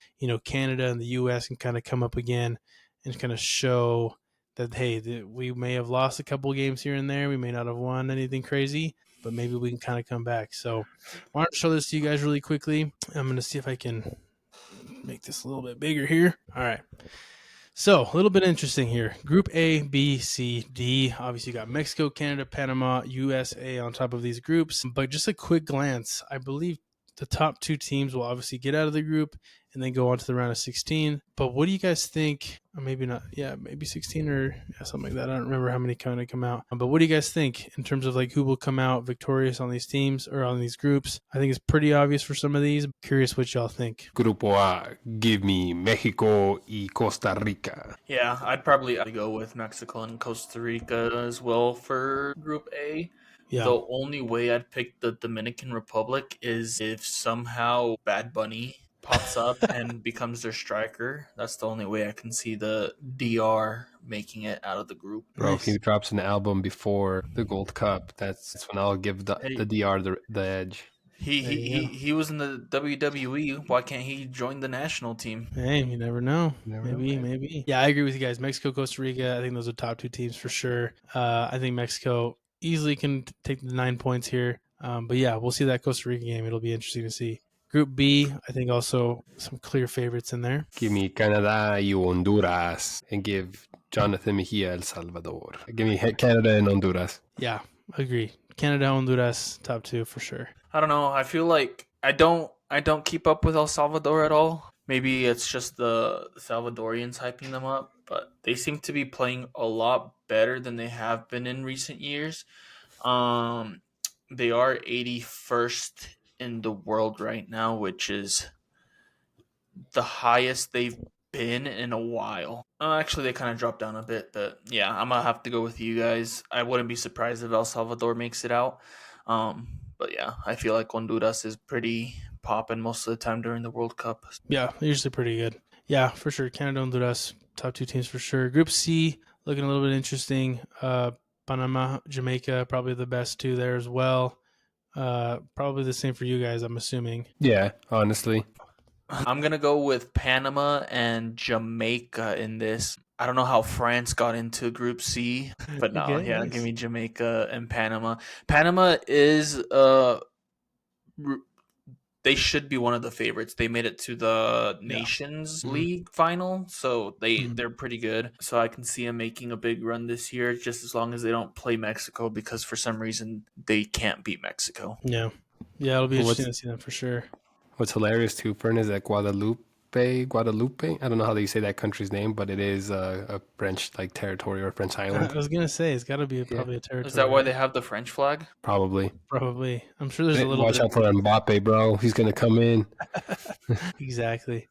A: Canada and the U.S. can kind of come up again and kind of show that, hey, we may have lost a couple games here and there, we may not have won anything crazy, but maybe we can kind of come back. So I wanted to show this to you guys really quickly. I'm going to see if I can make this a little bit bigger here. All right. So a little bit interesting here. Group A, B, C, D. Obviously, you got Mexico, Canada, Panama, USA on top of these groups. But just a quick glance, I believe the top 2 teams will obviously get out of the group and then go on to the round of 16. But what do you guys think? Or maybe not. Yeah, maybe 16 or something like that. I don't remember how many kind of come out. But what do you guys think in terms of like who will come out victorious on these teams or on these groups? I think it's pretty obvious for some of these. I'm curious what y'all think.
B: Grupo A, give me Mexico y Costa Rica.
C: Yeah, I'd probably go with Mexico and Costa Rica as well for Group A.
A: Yeah.
C: The only way I'd pick the Dominican Republic is if somehow Bad Bunny pops up and becomes their striker. That's the only way I can see the DR making it out of the group.
B: Bro,
A: Nice.
B: if he drops an album before the Gold Cup, that's when I'll give the DR the edge.
C: He was in the WWE. Why can't he join the national team?
A: Hey, you never know.
B: Never know,
A: Maybe. Yeah, I agree with you guys. Mexico, Costa Rica, I think those are top 2 teams for sure. I think Mexico easily can take the 9 points here. But yeah, we'll see that Costa Rica game. It'll be interesting to see. Group B, I think also some clear favorites in there.
B: Give me Canada y Honduras, and give Jonathan Mejia El Salvador. Give me Canada and Honduras.
A: Yeah, agree. Canada, Honduras, top 2 for sure.
C: I don't know. I feel like I don't keep up with El Salvador at all. Maybe it's just the Salvadorians hyping them up, but they seem to be playing a lot better than they have been in recent years. They are 81st in the world right now, which is the highest they've been in a while. Actually, they kind of dropped down a bit, but yeah, I'm gonna have to go with you guys. I wouldn't be surprised if El Salvador makes it out. But yeah, I feel like Honduras is pretty popping most of the time during the World Cup.
A: Yeah, usually pretty good. Yeah, for sure. Canada, Honduras, top 2 teams for sure. Group C, looking a little bit interesting. Panama, Jamaica, probably the best 2 there as well. Probably the same for you guys, I'm assuming.
B: Yeah, honestly.
C: I'm going to go with Panama and Jamaica in this. I don't know how France got into Group C, but no,
A: Okay,
C: yeah,
A: nice.
C: give me Jamaica and Panama. Panama is they should be one of the favorites. They made it to the Nations League final, so they're pretty good. So I can see them making a big run this year, just as long as they don't play Mexico, because for some reason they can't beat Mexico.
A: Yeah, it'll be interesting to see them for sure.
B: What's hilarious too, Fern, is that Guadalupe. I don't know how you say that country's name, but it is a French territory or French island.
A: I was gonna say it's got to be probably a territory.
C: Is that why they have the French flag?
B: Probably.
A: I'm sure there's a little.
B: Watch out for Mbappe, bro. He's gonna come in.
A: Exactly.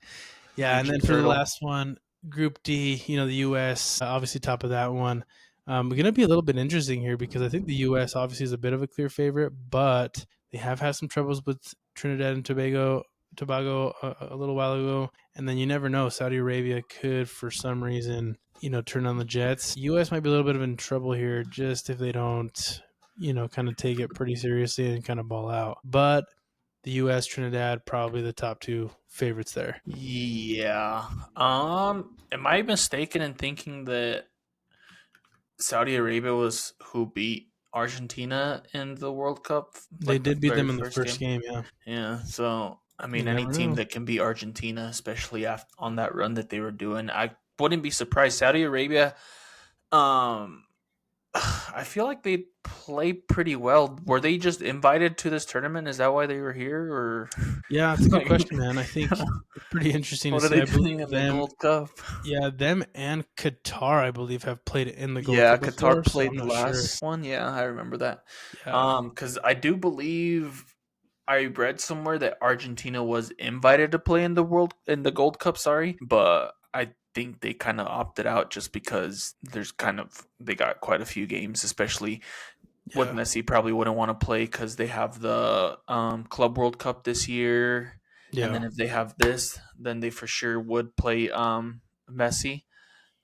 A: Yeah, and then for the last one, Group D, the U.S. Obviously top of that one. We're gonna be a little bit interesting here because I think the U.S. obviously is a bit of a clear favorite, but they have had some troubles with Trinidad and Tobago a little while ago, and then you never know. Saudi Arabia could, for some reason, turn on the Jets. U.S. might be a little bit of in trouble here, just if they don't, kind of take it pretty seriously and kind of ball out. But the U.S., Trinidad, probably the top 2 favorites there.
C: Yeah. Am I mistaken in thinking that Saudi Arabia was who beat Argentina in the World Cup?
A: They did beat them in the first game, yeah.
C: Yeah, so I mean, any team that can beat Argentina, especially on that run that they were doing, wouldn't be surprised. Saudi Arabia, I feel like they play pretty well. Were they just invited to this tournament? Is that why they were here, or
A: Yeah, it's a good
C: like,
A: question, man. I think it's pretty interesting to
C: what are
A: see.
C: they
A: I
C: doing
A: believe
C: in the
A: them.
C: Gold Cup?
A: Yeah, them and Qatar, I believe, have played in the Gold
C: Yeah,
A: Cup
C: Qatar
A: before, so I'm
C: played the
A: not sure.
C: last one. Yeah, I remember that.
A: Yeah,
C: Because I do believe I read somewhere that Argentina was invited to play in the Gold Cup. Sorry, but I think they kind of opted out just because they got quite a few games, especially with
A: yeah,
C: Messi. Probably wouldn't want to play because they have the Club World Cup this year, and
A: yeah.
C: then if they have this, then they for sure would play Messi.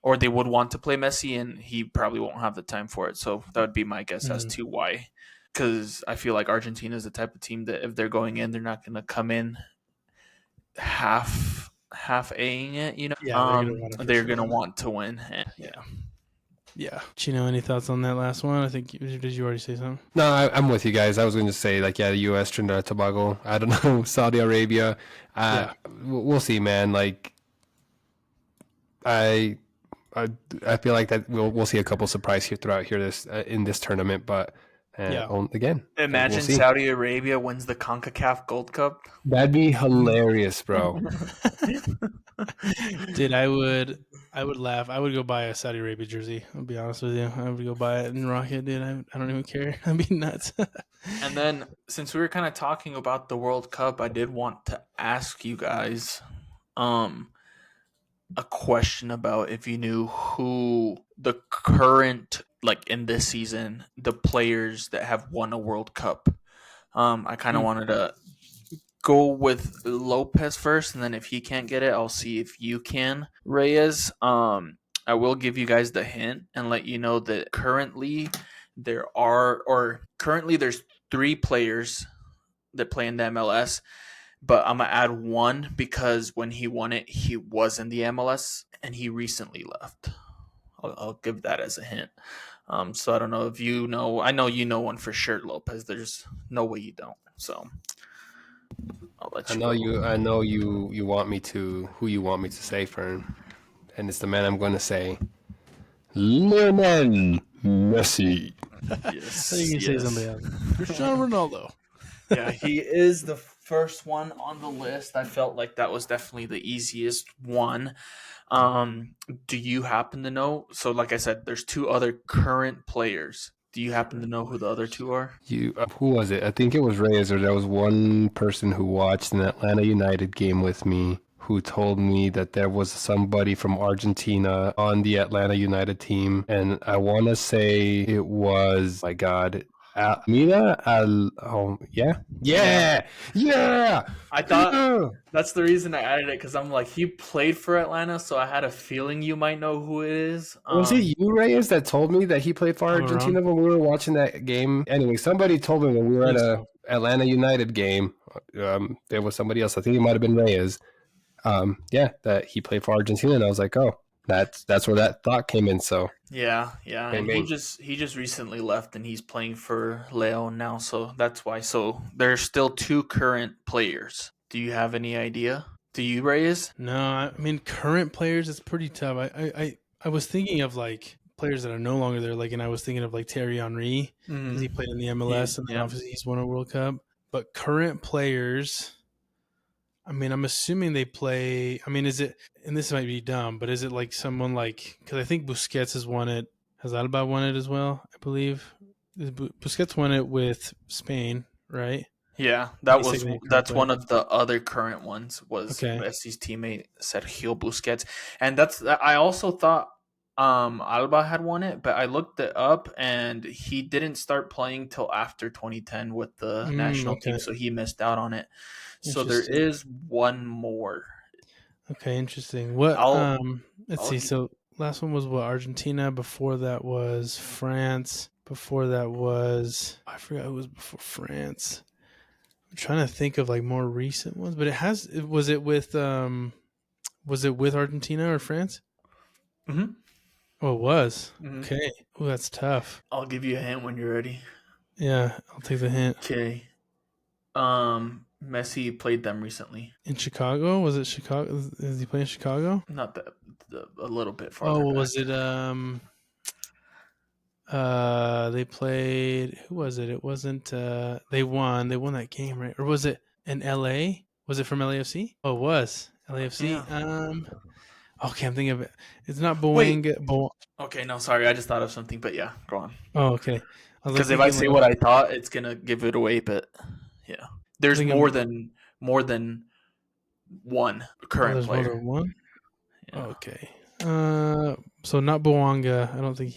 C: Or they would want to play Messi, and he probably won't have the time for it. So that would be my guess as
A: Mm.
C: to why. Because I feel like Argentina is the type of team that if they're going in, they're not going to come in half aing it.
A: Yeah, they're gonna want it for
C: They're
A: sure.
C: going to want to win. Yeah.
A: Yeah, yeah. Chino, any thoughts on that last one? I think did you already say something?
B: No, I'm with you guys. I was going to say like the U.S., Trinidad and Tobago. I don't know, Saudi Arabia.
A: Yeah,
B: We'll see, man. Like I I, I feel like that we'll see a couple surprise here throughout here this in this tournament, but
A: yeah.
B: again, we'll
C: Imagine
B: see.
C: Saudi Arabia wins the CONCACAF Gold Cup.
B: That'd be hilarious, bro.
A: Dude, I would laugh. I would go buy a Saudi Arabia jersey. I'll be honest with you. I would go buy it and rock it, dude. I don't even care. I'd be nuts.
C: And then, since we were kind of talking about the World Cup, I did want to ask you guys a question about if you knew who the current, like in this season, the players that have won a World Cup. I kind of wanted to go with Lopez first, and then if he can't get it, I'll see if you can, Reyes. I will give you guys the hint and let you know that currently there's 3 players that play in the MLS, but I'm gonna add one because when he won it, he was in the MLS and he recently left. I'll give that as a hint. So I don't know if you know. I know you know one for sure, Lopez. There's no way you don't. So I'll let
B: I
C: you
B: know
C: go.
B: you. I know you. You want me to who you want me to say, Fern, and it's the man I'm going to say, Lionel Messi.
A: I
C: Yes,
A: think you can say somebody else. Cristiano Ronaldo.
C: Yeah, he is the first one on the list. I felt like that was definitely the easiest one. Do you happen to know? So, like I said, there's 2 other current players. Do you happen to know who the other 2 are?
B: You who was it? I think it was Reyes, or there was one person who watched an Atlanta United game with me who told me that there was somebody from Argentina on the Atlanta United team, and I want to say it was, my God, Mira Al. Oh yeah,
C: Yeah.
B: yeah.
C: I thought that's the reason I added it because I'm like, he played for Atlanta, so I had a feeling you might know who it is.
B: Was it you, Reyes, that told me that he played for
A: I'm
B: Argentina
A: around.
B: when we were watching that game? Anyway, somebody told me when we were
A: I
B: at
A: think
B: a
A: so.
B: Atlanta United game. There was somebody else. I think it might have been Reyes. Yeah, that he played for Argentina, and I was like, oh, that's where that thought came in. So
C: Yeah, and
B: came
C: he
B: in.
C: just recently left, and he's playing for Leon now, so that's why. So there's still 2 current players. Do you have any idea? Do you, Reyes?
A: No, I mean current players. It's pretty tough. I was thinking of like players that are no longer there. Like, and I was thinking of like Terry Henry because he played in the MLS, and then
C: Yeah.
A: obviously he's won a World Cup. But current players. I mean, I'm assuming they play. I mean, is it? And this might be dumb, but is it like someone like? Because I think Busquets has won it. Has Alba won it as well? I believe Busquets won it with Spain, right?
C: Yeah,
A: And he's technically a current
C: that's
A: player.
C: one of the other current ones was
A: Okay.
C: Messi's teammate Sergio Busquets, and I also thought Alba had won it, but I looked it up and he didn't start playing till after 2010 with the national team,
A: Okay.
C: so he missed out on it. So there
A: Interesting.
C: is one more.
A: Okay, interesting. What
C: I'll
A: let's
C: I'll
A: see. So last one was what, Argentina, before that was France, before that was I forgot who was before France. I'm trying to think of like more recent ones, but was it with Argentina or France?
C: Mhm.
A: Oh, it was.
C: Mhm.
A: Okay. Oh, that's tough.
C: I'll give you a hint when you're ready.
A: Yeah, I'll take the hint.
C: Okay. Messi played them recently.
A: In Chicago? Was it Chicago? Is he playing Chicago?
C: Not a little bit farther
A: Oh,
C: back.
A: was it they played, who was it? It wasn't they won that game, right? Or was it in LA? Was it from LAFC? Oh, it was LAFC.
C: Yeah.
A: Okay, I'm thinking of it. It's not
C: Wait.
A: Boanga.
C: Okay, no, sorry. I just thought of something, but yeah, go on.
A: Oh, okay. I was like
C: Because if I
A: thinking
C: say
A: like,
C: what I thought, it's gonna give it away. But yeah, there's
A: thinking,
C: more than one current
A: there's more
C: player.
A: than one.
C: Yeah.
A: Okay. So not Boanga. I don't think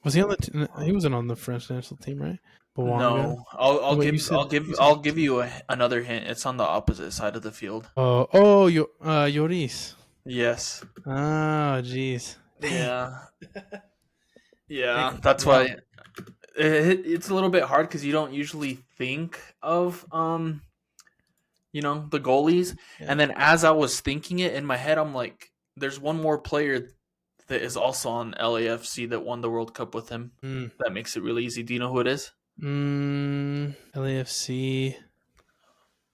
A: was he on he wasn't on the French national team, right? Boanga.
C: No, I'll
A: Wait,
C: I'll give you another hint. It's on the opposite side of the field.
A: Lloris.
C: Yes.
A: Oh, jeez.
C: Yeah. Yeah.
A: Dang.
C: That's
A: Wow.
C: why it's a little bit hard because you don't usually think of the goalies.
A: Yeah.
C: And then as I was thinking it in my head, I'm like, there's one more player that is also on LAFC that won the World Cup with him. That makes it really easy. Do you know who it is?
A: LAFC.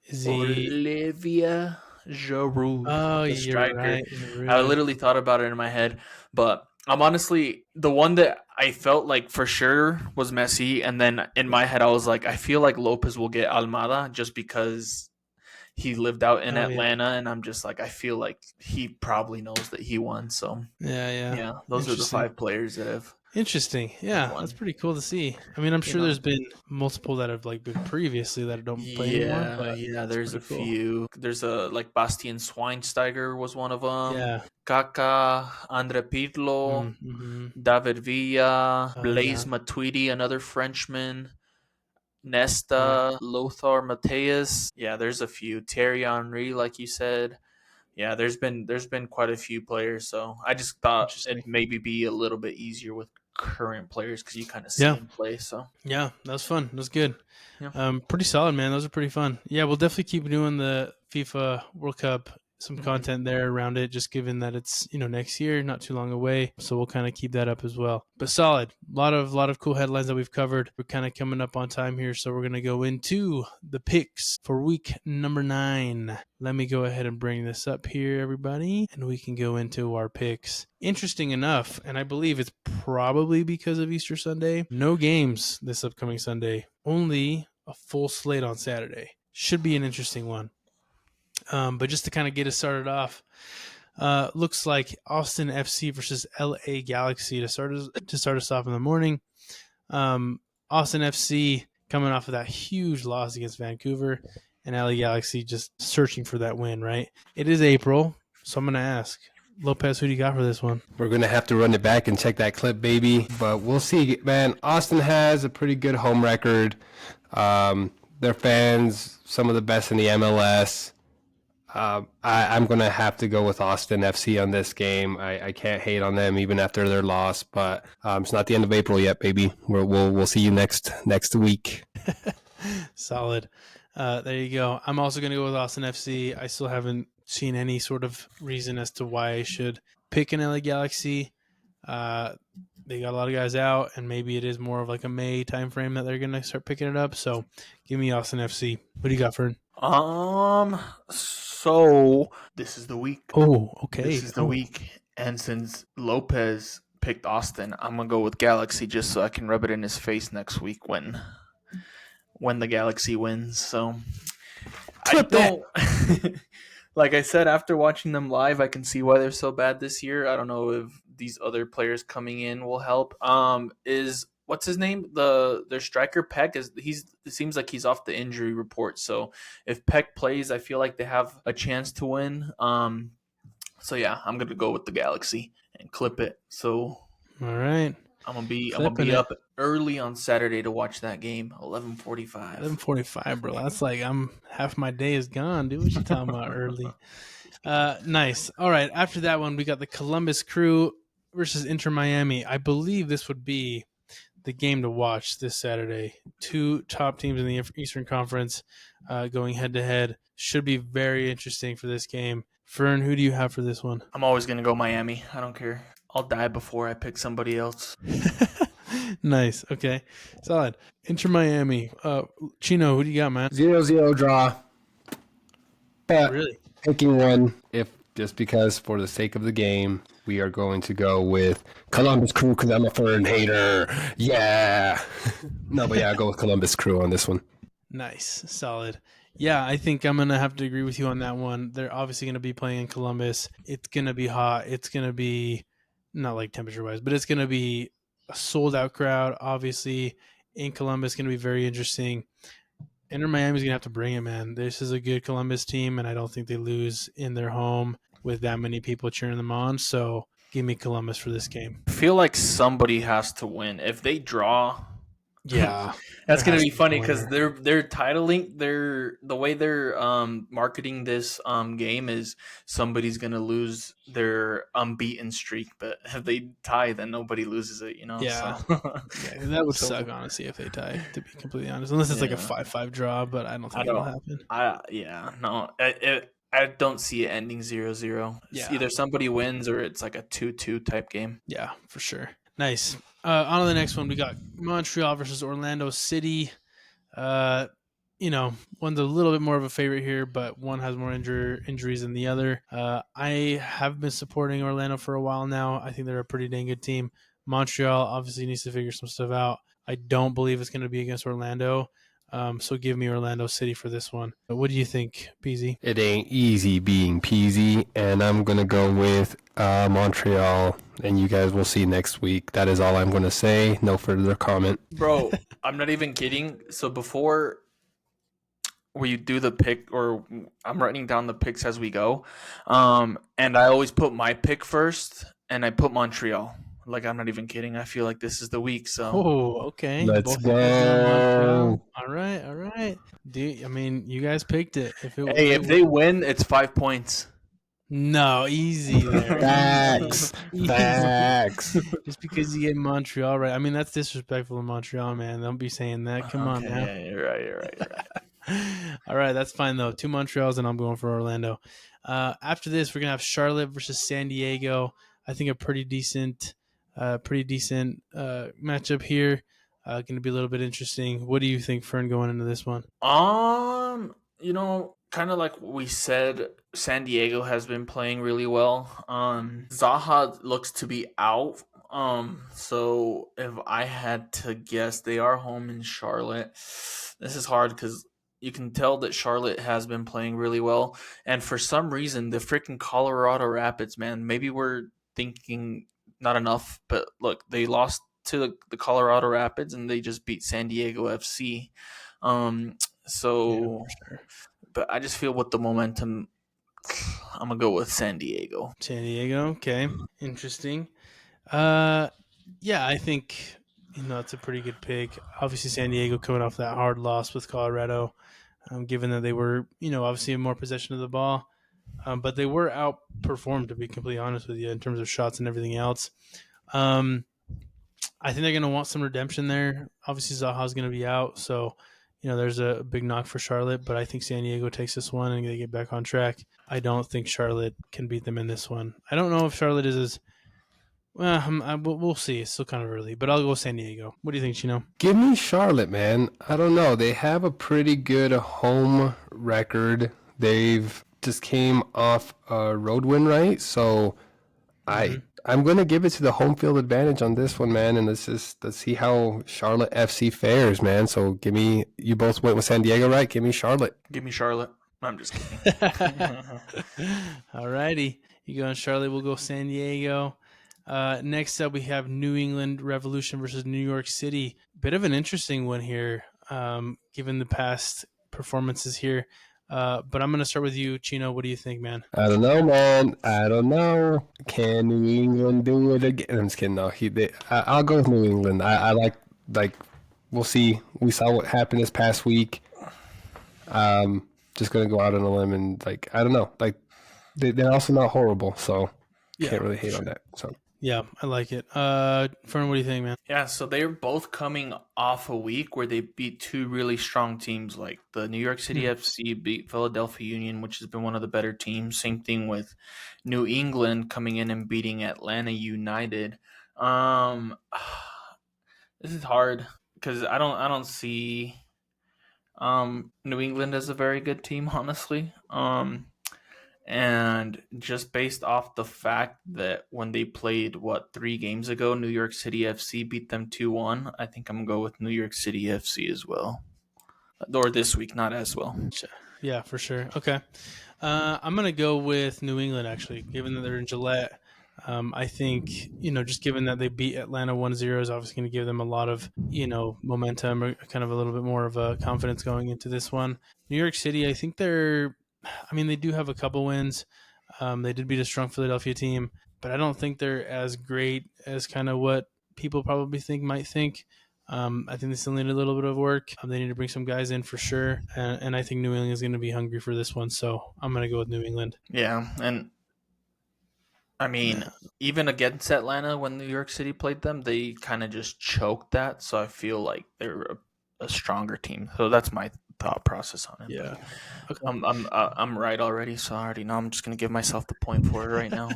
A: Is he
C: Olivier Giroud?
A: Oh,
C: the
A: you're
C: striker.
A: right.
C: I literally thought about it in my head, but I'm honestly the one that I felt like for sure was Messi, and then in my head I was like, I feel like Lopez will get Almada just because he lived out in Atlanta, and I'm just like, I feel like he probably knows that he won. So
A: yeah.
C: Those are the 5 players that have.
A: Interesting. Yeah, that's pretty cool to see. I mean, I'm sure there's been multiple that have like been previously that don't play anymore. But
C: There's a few. There's like Bastian Schweinsteiger was one of them.
A: Yeah.
C: Kaká, Andre Pirlo, David Villa, Blaise Matuidi, another Frenchman. Nesta, Lothar Matthäus. Yeah, there's a few. Thierry Henry, like you said. Yeah, there's been quite a few players. So I just thought it'd maybe be a little bit easier with current players because you kind of see them play. So
A: yeah, that was fun. That was good.
C: Yeah.
A: Pretty solid, man. Those are pretty fun. Yeah, we'll definitely keep doing the FIFA World Cup. Some content there around it, just given that it's next year, not too long away. So we'll kind of keep that up as well. But solid, a lot of cool headlines that we've covered. We're kind of coming up on time here, so we're gonna go into the picks for week number 9. Let me go ahead and bring this up here, everybody, and we can go into our picks. Interesting enough, and I believe it's probably because of Easter Sunday. No games this upcoming Sunday. Only a full slate on Saturday. Should be an interesting one. But just to kind of get us started off, looks like Austin FC versus LA Galaxy to start us off in the morning. Austin FC coming off of that huge loss against Vancouver, and LA Galaxy just searching for that win, right? It is April, so I'm going to ask, Lopez, who do you got for this one?
B: We're going to have to run it back and check that clip, baby. But we'll see, man. Austin has a pretty good home record. Their fans, some of the best in the MLS. I'm going to have to go with Austin FC on this game. I can't hate on them even after their loss, but it's not the end of April yet, baby. We'll see you next week.
A: Solid. There you go. I'm also going to go with Austin FC. I still haven't seen any sort of reason as to why I should pick an LA Galaxy. They got a lot of guys out, and maybe it is more of like a May timeframe that they're going to start picking it up. So give me Austin FC. What do you got, Fern?
C: So this is the week.
A: Oh, okay.
C: This is the week. And since Lopez picked Austin, I'm going to go with Galaxy just so I can rub it in his face next week when the Galaxy wins. So
A: Clip that.
C: Like I said, after watching them live, I can see why they're so bad this year. I don't know if these other players coming in will help. What's his name? Their striker Peck it seems like he's off the injury report. So if Peck plays, I feel like they have a chance to win. So yeah, I'm gonna go with the Galaxy and clip it. So
A: all right,
C: I'm gonna be up early on Saturday to watch that game. 11:45.
A: 11:45, bro. That's like half my day is gone, dude. What you talking about early? Nice. All right. After that one, we got the Columbus Crew versus Inter Miami. I believe this would be the game to watch this Saturday. 2 top teams in the Eastern Conference going head to head. Should be very interesting for this game. Fern, who do you have for this one?
C: I'm always going to go Miami. I don't care. I'll die before I pick somebody else.
A: Nice. Okay. Solid. Inter Miami. Chino, who do you got, man?
B: 0-0 draw. But
A: Really?
B: picking one, if just because for the sake of the game, we are going to go with Columbus Crew because I'm a Fern hater. Yeah. No, but yeah, I'll go with Columbus Crew on this one.
A: Nice. Solid. Yeah, I think I'm going to have to agree with you on that one. They're obviously going to be playing in Columbus. It's going to be hot. It's going to be not like temperature wise, but it's going to be a sold out crowd. Obviously, in Columbus, going to be very interesting. Inter Miami's going to have to bring it, man. This is a good Columbus team, and I don't think they lose in their home with that many people cheering them on. So give me Columbus for this game.
C: I feel like somebody has to win. If they draw,
A: Yeah.
C: that's
A: there
C: gonna
A: has
C: be
A: to be a
C: funny because
A: winner.
C: they're titling the way they're marketing this game is somebody's gonna lose their unbeaten streak, but if they tie, then nobody loses it, you know.
A: Yeah.
C: So
A: Yeah, that would suck,
C: so
A: honestly, if they tie, to be completely honest. Unless it's like a
C: yeah,
A: 5-5 draw, but I don't
C: I
A: think it'll
C: don't.
A: happen.
C: No. I don't see it ending 0-0. It's
A: Yeah.
C: either somebody wins or it's like a 2-2 type game.
A: Yeah, for sure. Nice. On to the next one. We got Montreal versus Orlando City. Uh, one's a little bit more of a favorite here, but one has more injuries than the other. I have been supporting Orlando for a while now. I think they're a pretty dang good team. Montreal obviously needs to figure some stuff out. I don't believe it's going to be against Orlando. So give me Orlando City for this one. But what do you think, PZ?
B: It ain't easy being peasy, and I'm going to go with Montreal, and you guys will see next week. That is all I'm going to say. No further comment.
C: Bro, I'm not even kidding. So before we do the pick, or I'm writing down the picks as we go, and I always put my pick first, and I put Montreal. Like, I'm not even kidding. I feel like this is the week. So,
A: Oh, okay.
B: Let's
A: Both you guys going
B: go.
A: Montreal. All right, all right. I mean, you guys picked it. If
C: hey,
A: it
C: if they win, it's 5 points.
A: no, easy there.
B: Facts.
A: Easy.
B: Facts.
A: Just because you get Montreal right. I mean, that's disrespectful to Montreal, man. Don't be saying that. Come on
C: Okay,
A: now.
C: yeah, you're right. You're right. You're right.
A: All right, that's fine though. 2 Montreals, and I'm going for Orlando. After this, we're gonna have Charlotte versus San Diego. I think a pretty decent matchup here. Going to be a little bit interesting. What do you think, Fern, going into this one?
C: Kind of like we said, San Diego has been playing really well. Zaha looks to be out. So if I had to guess, they are home in Charlotte. This is hard because you can tell that Charlotte has been playing really well, and for some reason, the freaking Colorado Rapids, man. Maybe we're thinking not enough, but look, they lost to the Colorado Rapids, and they just beat San Diego FC. Um,
A: Yeah,
C: so,
A: for sure.
C: but I just feel with the momentum, I'm gonna go with San Diego.
A: San Diego. Okay, interesting. Yeah, I think it's a pretty good pick. Obviously, San Diego coming off that hard loss with Colorado, given that they were obviously in more possession of the ball, but they were outperformed, to be completely honest with you, in terms of shots and everything else. I think they're going to want some redemption there. Obviously, Zaha's going to be out, so there's a big knock for Charlotte. But I think San Diego takes this one and they get back on track. I don't think Charlotte can beat them in this one. I don't know if Charlotte is as well. We'll see. It's still kind of early, but I'll go San Diego. What do you think, Chino?
B: Give me Charlotte, man. I don't know. They have a pretty good home record. They've just came off a road win, right? So I'm going to give it to the home field advantage on this one, man. And let's see how Charlotte FC fares, man. So you both went with San Diego, right? Give me Charlotte.
C: Give me Charlotte. I'm just kidding.
A: All righty. You go on Charlotte. We'll go San Diego. Next up, we have New England Revolution versus New York City. Bit of an interesting one here, given the past performances here. But I'm going to start with you, Chino. What do you think, man?
B: I don't know, man. I don't know. Can New England do it again? I'm just kidding. No, I'll go with New England. I like we'll see. We saw what happened this past week. Just gonna go out on a limb and I don't know. They're also not horrible, so can't really hate on that. So
A: yeah, I like it. Fern, what do you think, man?
C: Yeah, so they're both coming off a week where they beat two really strong teams. Like the New York City FC beat Philadelphia Union, which has been one of the better teams. Same thing with New England coming in and beating Atlanta United. This is hard because I don't see New England is a very good team, honestly. And just based off the fact that when they played 3 games ago, New York City FC beat them 2-1. I think I'm gonna go with New York City FC as well, or this week, not as well.
A: Yeah, for sure. Okay. I'm going to go with New England, actually, given that they're in Gillette. I think, just given that they beat Atlanta 1-0 is obviously going to give them a lot of, momentum or kind of a little bit more of a confidence going into this one. New York City, I think they do have a couple wins. They did beat a strong Philadelphia team, but I don't think they're as great as kind of what people probably might think. I think they still need a little bit of work. They need to bring some guys in for sure. And I think New England is going to be hungry for this one. So I'm going to go with New England.
C: Yeah. And I mean, even against Atlanta, when New York City played them, they kind of just choked that. So I feel like they're a stronger team. So that's my thought process on it.
A: Yeah.
C: Okay. I'm right already, so I already know. I'm just gonna give myself the point for it right now.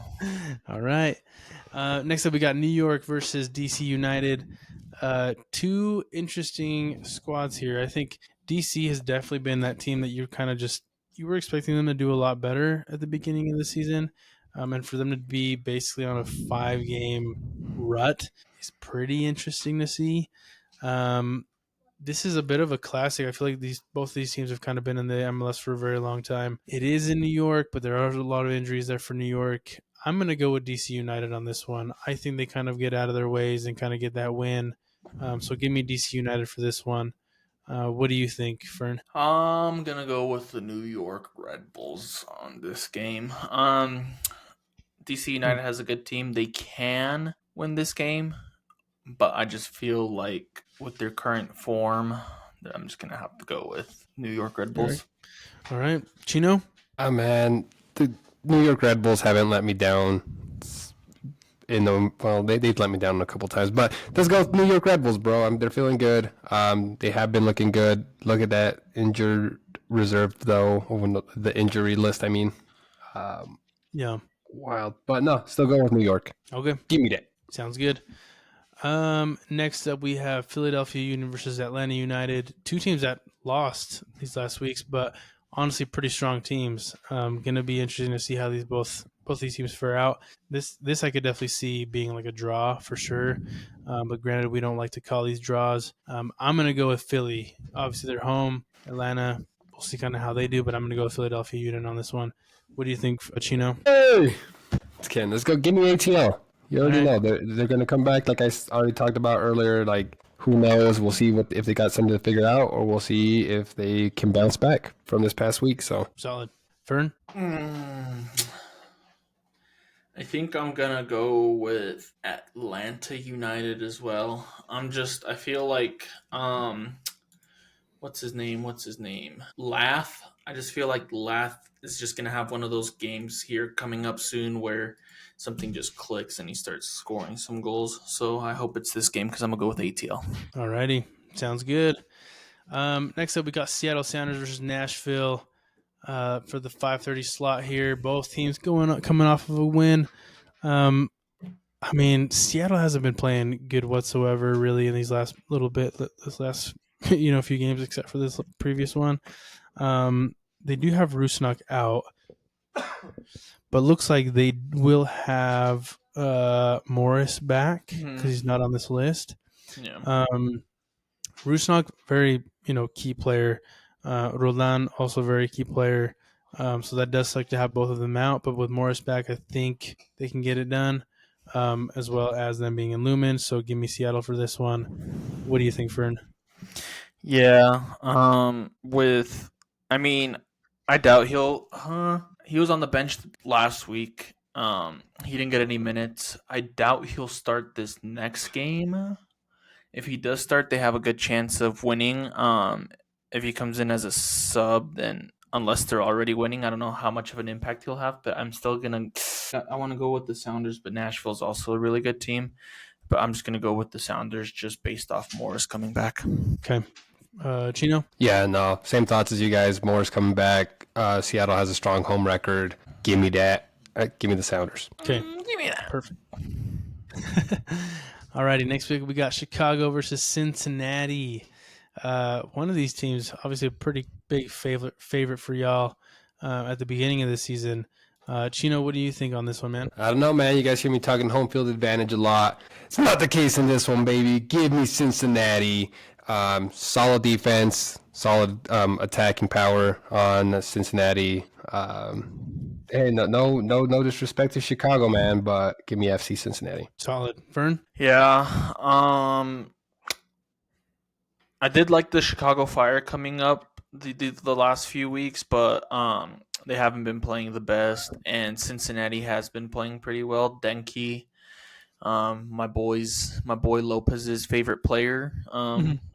A: All right. Next up, we got New York versus DC United. Two interesting squads here. I think DC has definitely been that team that you were expecting them to do a lot better at the beginning of the season, and for them to be basically on a 5-game rut is pretty interesting to see. This is a bit of a classic. I feel like both these teams have kind of been in the MLS for a very long time. It is in New York, but there are a lot of injuries there for New York. I'm going to go with DC United on this one. I think they kind of get out of their ways and kind of get that win. So give me DC United for this one. What do you think, Fern?
C: I'm gonna go with the New York Red Bulls on this game. DC United has a good team. They can win this game, but I just feel like with their current form, I'm just gonna have to go with New York Red Bulls.
A: All right. Chino?
B: Oh, man. The New York Red Bulls haven't let me down. They've let me down a couple times, but let's go with New York Red Bulls, bro. They're feeling good. They have been looking good. Look at that injured reserve, though, the injury list. I mean,
A: Yeah.
B: wild, but no, still go with New York.
A: Okay.
B: Give me that.
A: Sounds good. Next up, we have Philadelphia Union versus Atlanta United. Two teams that lost these last weeks, but honestly, pretty strong teams. Going to be interesting to see how both these teams fare out. This I could definitely see being like a draw for sure. But granted, we don't like to call these draws. I'm going to go with Philly. Obviously, they're home. Atlanta, we'll see kind of how they do, but I'm going to go with Philadelphia Union on this one. What do you think, Chino?
B: Hey, let's go. Give me ATL. You already know they're going to come back. Like I already talked about earlier. Like, who knows? We'll see if they got something to figure out, or we'll see if they can bounce back from this past week. So
A: solid. Fern?
C: I think I'm gonna go with Atlanta United as well. I feel like what's his name? Lath. I just feel like Lath is just gonna have one of those games here coming up soon where something just clicks and he starts scoring some goals. So I hope it's this game because I'm gonna go with ATL.
A: Alrighty, sounds good. Next up, we got Seattle Sounders versus Nashville for the 5:30 slot here. Both teams coming off of a win. Seattle hasn't been playing good whatsoever, really, in these last few games, except for this previous one. They do have Rusnak out, but looks like they will have Morris back because he's not on this list.
C: Yeah.
A: Rusnak, very key player. Roland, also very key player. So that does suck to have both of them out, but with Morris back, I think they can get it done, as well as them being in Lumen. So give me Seattle for this one. What do you think, Fern?
C: Yeah. I doubt he was on the bench last week. He didn't get any minutes. I doubt he'll start this next game. If he does start, they have a good chance of winning. If he comes in as a sub, then unless they're already winning, I don't know how much of an impact he'll have. But I'm still I want to go with the Sounders, but Nashville's also a really good team. But I'm just gonna go with the Sounders just based off Morris coming back.
A: Okay. Chino?
B: Yeah, no, same thoughts as you guys. Morris coming back. Seattle has a strong home record. Give me that. Give me the Sounders.
A: Okay.
C: Give me that.
A: Perfect. Alrighty, next week we got Chicago versus Cincinnati. One of these teams, obviously a pretty big favorite for y'all at the beginning of the season. Chino, what do you think on this one, man?
B: I don't know, man. You guys hear me talking home field advantage a lot. It's not the case in this one, baby. Give me Cincinnati. Solid defense, solid attacking power on Cincinnati. Hey, no disrespect to Chicago, man, but give me FC Cincinnati.
A: Solid. Fern?
C: Yeah. I did like the Chicago Fire coming up the last few weeks, but they haven't been playing the best, and Cincinnati has been playing pretty well. Denke, my boy Lopez's favorite player,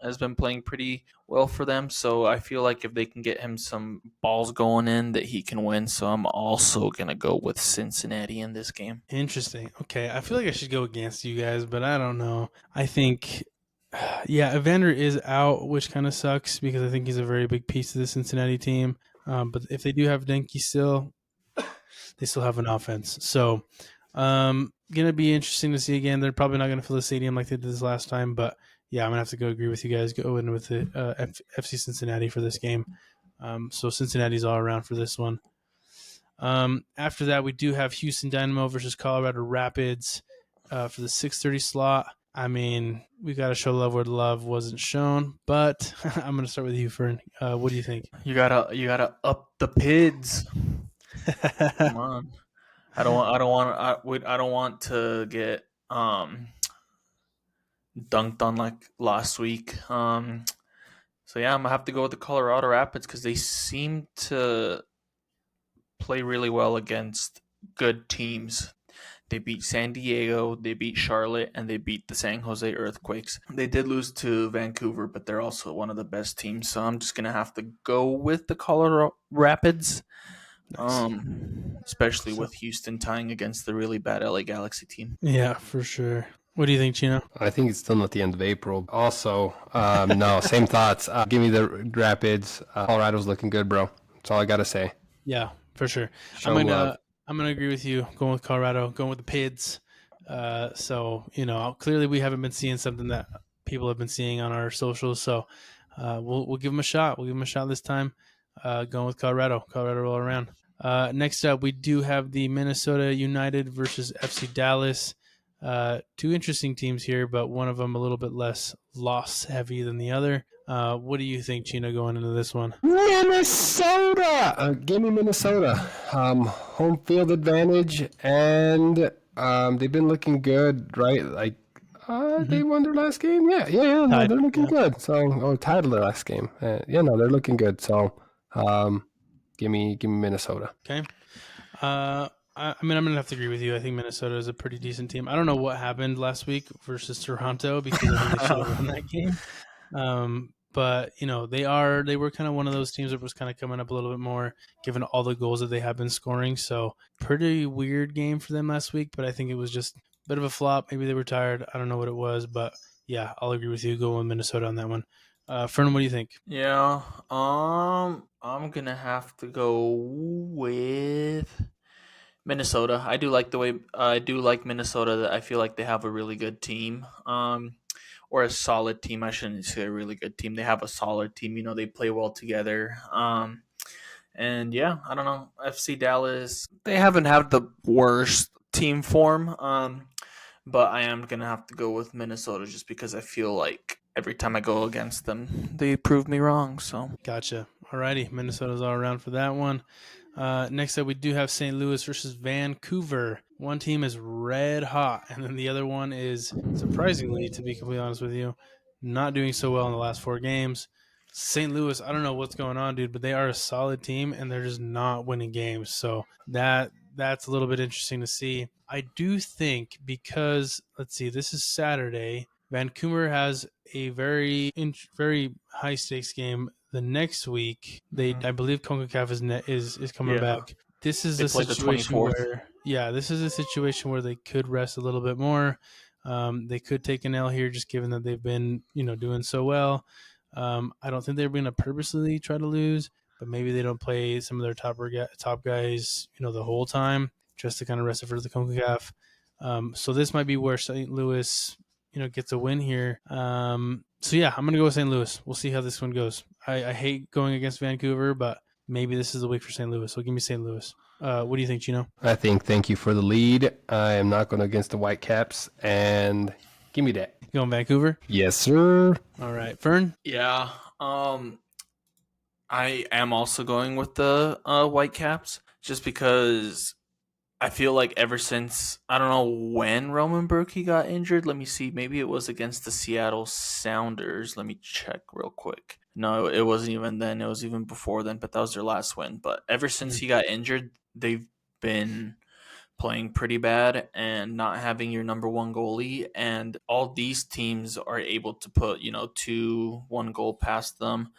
C: has been playing pretty well for them. So I feel like if they can get him some balls going in, that he can win. So I'm also gonna go with Cincinnati in this game.
A: Interesting. Okay, I feel like I should go against you guys, but I don't know. I think, yeah, Evander is out, which kind of sucks because I think he's a very big piece of the Cincinnati team. But if they do have Denke still, they still have an offense. So, gonna be interesting to see again. They're probably not gonna fill the stadium like they did this last time, but yeah, I'm gonna have to go agree with you guys. Go in with the FC Cincinnati for this game. So Cincinnati's all around for this one. After that, we do have Houston Dynamo versus Colorado Rapids for the 6:30 slot. I mean, we got to show love where the love wasn't shown, but I'm going to start with you, Fern. What do you think?
C: You gotta up the PIDs. Come on. I don't want to get dunked on like last week. So yeah, I'm gonna have to go with the Colorado Rapids because they seem to play really well against good teams. They beat San Diego, they beat Charlotte, and they beat the San Jose Earthquakes. They did lose to Vancouver, but they're also one of the best teams. So I'm just gonna have to go with the Colorado Rapids.
A: Nice.
C: Especially with Houston tying against the really bad LA Galaxy team.
A: Yeah, for sure. What do you think, Chino?
B: I think it's still not the end of April. Also, no, same thoughts. Give me the Rapids. Colorado's looking good, bro. That's all I got to say.
A: Yeah, for sure.
B: Show love.
A: I'm gonna agree with you. Going with Colorado, going with the Pids. So clearly we haven't been seeing something that people have been seeing on our socials. So we'll give them a shot. We'll give them a shot this time. Going with Colorado. Colorado all around. Next up, we do have the Minnesota United versus FC Dallas. Two interesting teams here, but one of them a little bit less loss heavy than the other. What do you think, Chino, going into this one?
B: Minnesota! Give me Minnesota. Home field advantage, and they've been looking good, right? Like, they won their last game? Yeah, no, they're looking good. So, tied their last game. They're looking good. So, give me Minnesota.
A: Okay. I'm going to have to agree with you. I think Minnesota is a pretty decent team. I don't know what happened last week versus Toronto because I think they should have won that game. But they were kind of one of those teams that was kind of coming up a little bit more, given all the goals that they have been scoring. So pretty weird game for them last week. But I think it was just a bit of a flop. Maybe they were tired. I don't know what it was, but yeah, I'll agree with you. Go with Minnesota on that one. Fern, what do you think?
C: Yeah, I'm gonna have to go with Minnesota. I do like Minnesota. I feel like they have a really good team. Or a solid team. I shouldn't say a really good team. They have a solid team. They play well together. And yeah, I don't know. FC Dallas, they haven't had the worst team form. But I am gonna have to go with Minnesota just because I feel like every time I go against them, they prove me wrong. So
A: gotcha. Alrighty, Minnesota's all around for that one. Next up, we do have St. Louis versus Vancouver. One team is red hot, and then the other one is, surprisingly, to be completely honest with you, not doing so well in the last 4 games. St. Louis, I don't know what's going on, dude, but they are a solid team, and they're just not winning games. So that's a little bit interesting to see. I do think because, let's see, this is Saturday. Vancouver has a very high stakes game the next week. I believe CONCACAF is coming back. This is a situation where they could rest a little bit more. They could take an L here, just given that they've been doing so well. I don't think they're going to purposely try to lose, but maybe they don't play some of their top guys the whole time just to kind of rest it for the CONCACAF. So this might be where St. Louis gets a win here. So yeah, I'm gonna go with St. Louis. We'll see how this one goes. I hate going against Vancouver, but maybe this is the week for St. Louis. So give me St. Louis. What do you think, Chino?
B: Thank you for the lead. I am not going against the Whitecaps, and give me that.
A: You going Vancouver?
B: Yes, sir.
A: All right, Fern.
C: Yeah. I am also going with the Whitecaps just because I feel like ever since I don't know when Roman Berkey got injured. Let me see. Maybe it was against the Seattle Sounders. Let me check real quick. No, it wasn't even then. It was even before then, but that was their last win. But ever since he got injured, they've been playing pretty bad and not having your number one goalie. And all these teams are able to put, 2-1 goal past them.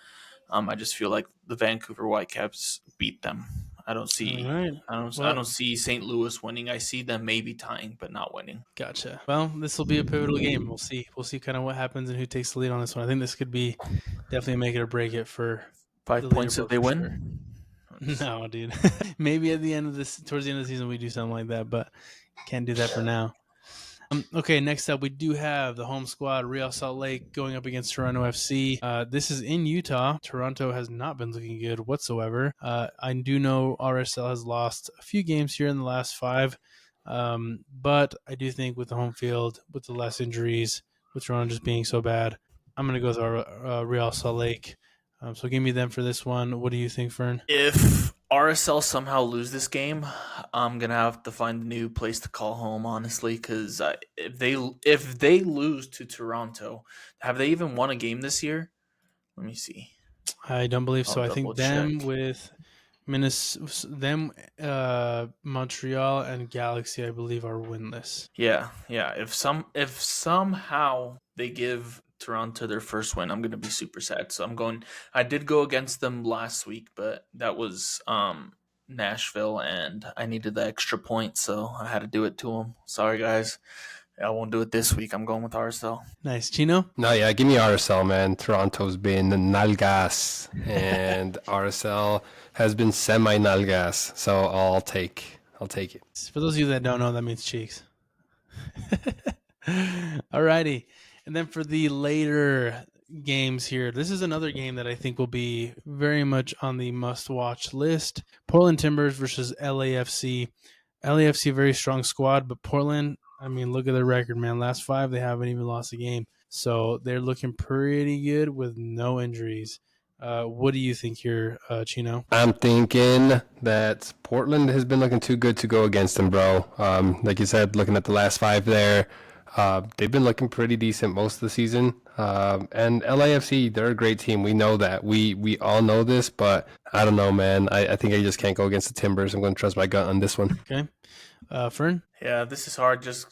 C: I just feel like the Vancouver Whitecaps beat them. I don't see.
A: All right.
C: I don't see St. Louis winning. I see them maybe tying, but not winning.
A: Gotcha. Well, this will be a pivotal game. We'll see. We'll see kind of what happens and who takes the lead on this one. I think this could be definitely make it or break it for
C: 5 points if they win.
A: Sure. No, dude. Maybe at the end of this, towards the end of the season, we do something like that, but can't do that for now. Okay, next up, we do have the home squad, Real Salt Lake, going up against Toronto FC. This is in Utah. Toronto has not been looking good whatsoever. I do know RSL has lost a few games here in the last 5, but I do think with the home field, with the less injuries, with Toronto just being so bad, I'm going to go with our Real Salt Lake. So give me them for this one. What do you think, Fern?
C: If RSL somehow lose this game, I'm gonna have to find a new place to call home, honestly. Because if they lose to Toronto, have they even won a game this year? Let me see.
A: I don't believe so. I think them
C: check.
A: with Montreal and Galaxy, I believe, are winless.
C: Yeah. If somehow they give Toronto their first win, I'm gonna be super sad. So I did go against them last week, but that was Nashville, and I needed the extra point, so I had to do it to them. Sorry, guys. I won't do it this week. I'm going with RSL.
A: Nice. Chino?
B: No, yeah, give me RSL, man. Toronto's been nalgas, and RSL has been semi-nalgas, so I'll take it.
A: For those of you that don't know, that means cheeks. Alrighty. And then for the later games here, this is another game that I think will be very much on the must-watch list. Portland Timbers versus LAFC. LAFC, very strong squad, but Portland, I mean, look at their record, man. Last 5, they haven't even lost a game. So they're looking pretty good with no injuries. What do you think here, Chino?
B: I'm thinking that Portland has been looking too good to go against them, bro. Like you said, looking at the last 5 there, they've been looking pretty decent most of the season. And LAFC, they're a great team. We know that. We all know this, but I don't know, man. I think I just can't go against the Timbers. I'm going to trust my gut on this one.
A: Okay. Fern?
C: Yeah, this is hard. Just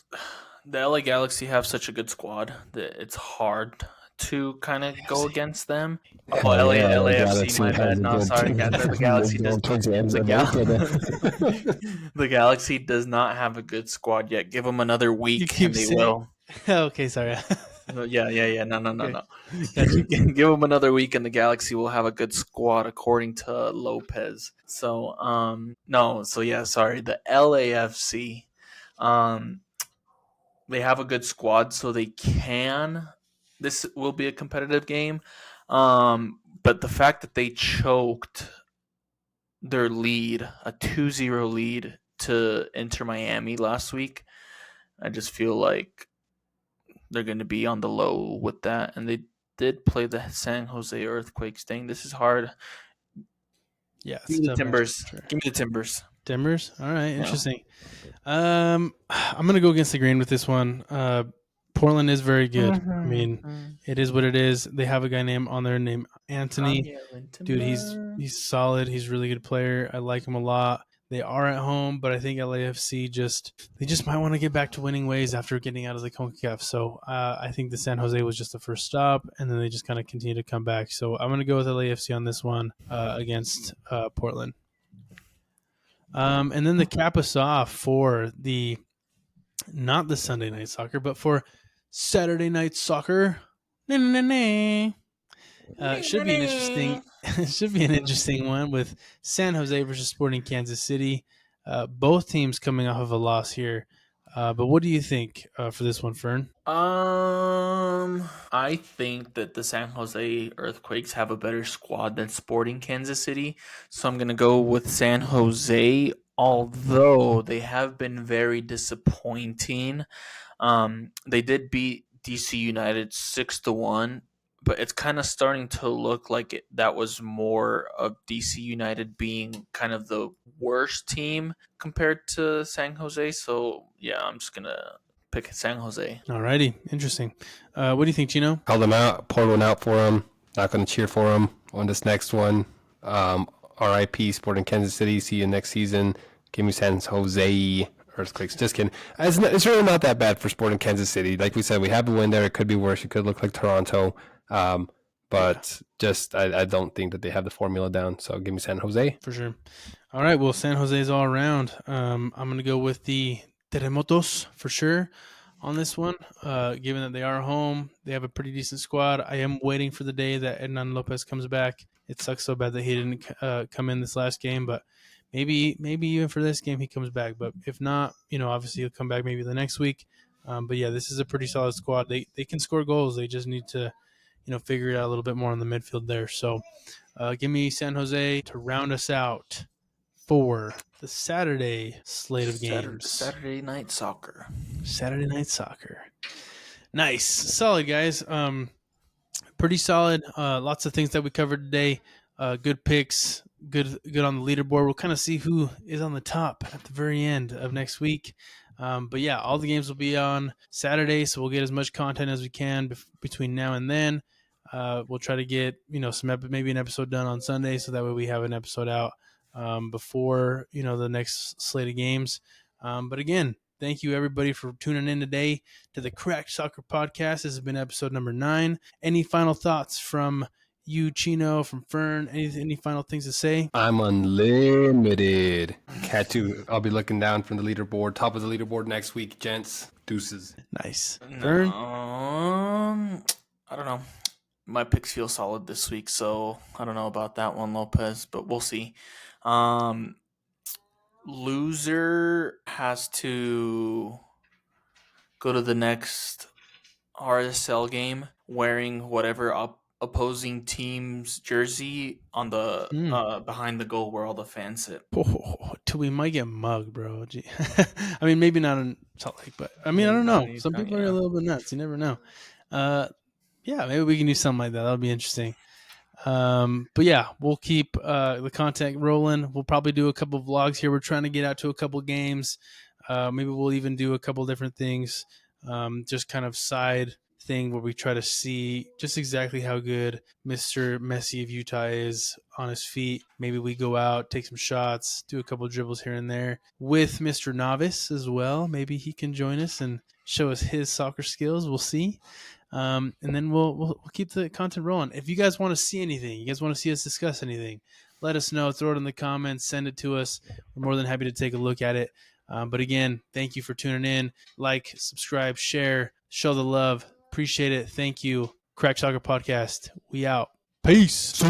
C: the LA Galaxy have such a good squad that it's hard to kind of go against them. Oh, LAFC, my bad. No, sorry, the Galaxy does. The Galaxy does not have a good squad yet. Give them another week, and they will.
A: Okay, sorry.
C: Yeah. No. Give them another week, and the Galaxy will have a good squad, according to Lopez. So, no. So yeah, sorry. The LAFC, they have a good squad, so they can. This will be a competitive game, but the fact that they choked their lead, a 2-0 lead to Inter Miami last week, I just feel like they're going to be on the low with that. And they did play the San Jose Earthquakes. Dang, this is hard.
A: Yeah,
C: give me the Timbers. Sure. Give me the Timbers.
A: Timbers? All right, interesting. I'm going to go against the grain with this one. Portland is very good. I mean, it is what it is. They have a guy on there named Anthony. Dude, he's solid. He's a really good player. I like him a lot. They are at home, but I think LAFC they just might want to get back to winning ways after getting out of the CONCACAF. So I think the San Jose was just the first stop, and then they just kind of continue to come back. So I'm going to go with LAFC on this one against Portland. And then the cap us off for not the Sunday night soccer, but for Saturday night soccer. Should be an interesting. It should be an interesting one with San Jose versus Sporting Kansas City. Both teams coming off of a loss here. But what do you think for this one, Fern?
C: I think that the San Jose Earthquakes have a better squad than Sporting Kansas City, so I'm gonna go with San Jose. Although they have been very disappointing, they did beat DC United 6-1, but it's kind of starting to look like that was more of DC United being kind of the worst team compared to San Jose. So yeah, I'm just gonna pick San Jose.
A: Alrighty, interesting. What do you think, Chino?
B: Called them out, poured one out for them. Not going to cheer for them on this next one. RIP Sporting Kansas City. See you next season. Give me San Jose Earthquakes. Just kidding. It's really not that bad for Sporting Kansas City. Like we said, we have a win there. It could be worse. It could look like Toronto. But just I don't think that they have the formula down. So give me San Jose.
A: For sure. All right. Well, San Jose's all around. I'm going to go with the Terremotos for sure on this one. Given that they are home, they have a pretty decent squad. I am waiting for the day that Hernan Lopez comes back. It sucks so bad that he didn't come in this last game, but maybe even for this game he comes back. But if not, obviously he'll come back maybe the next week. But yeah, this is a pretty solid squad. They can score goals. They just need to figure it out a little bit more on the midfield there. So give me San Jose to round us out for the Saturday slate of games.
C: Saturday night soccer.
A: Saturday night soccer. Nice. Solid, guys. Pretty solid. Lots of things that we covered today. Good picks. Good on the leaderboard. We'll kind of see who is on the top at the very end of next week. But yeah, all the games will be on Saturday, so we'll get as much content as we can between now and then. We'll try to get maybe an episode done on Sunday, so that way we have an episode out before the next slate of games. But again, thank you everybody for tuning in today to the Cracked Soccer Podcast. This has been episode number 9. Any final thoughts from you, Chino, from Fern? Any final things to say?
B: I'm unlimited. Cat2, I'll be looking down from the leaderboard. Top of the leaderboard next week, gents. Deuces.
A: Nice. Fern?
C: I don't know. My picks feel solid this week, so I don't know about that one, Lopez, but we'll see. Loser has to go to the next RSL game wearing whatever opposing team's jersey on the behind the goal where all the fans sit.
A: We might get mugged, bro. I mean, maybe not in Salt Lake, but I mean, I don't know. Some people are a little bit nuts. You never know. Yeah, maybe we can do something like that. That'll be interesting. But yeah, we'll keep the content rolling. We'll probably do a couple of vlogs here. We're trying to get out to a couple games. Maybe we'll even do a couple different things. Just kind of side thing where we try to see just exactly how good Mr. Messi of Utah is on his feet. Maybe we go out, take some shots, do a couple of dribbles here and there with Mr. Novice as well. Maybe he can join us and show us his soccer skills. We'll see. And then we'll keep the content rolling. If you guys want to see anything, you guys want to see us discuss anything, let us know. Throw it in the comments. Send it to us. We're more than happy to take a look at it. But again, thank you for tuning in. Like, subscribe, share, show the love. Appreciate it. Thank you. Crack Soccer Podcast. We out. Peace.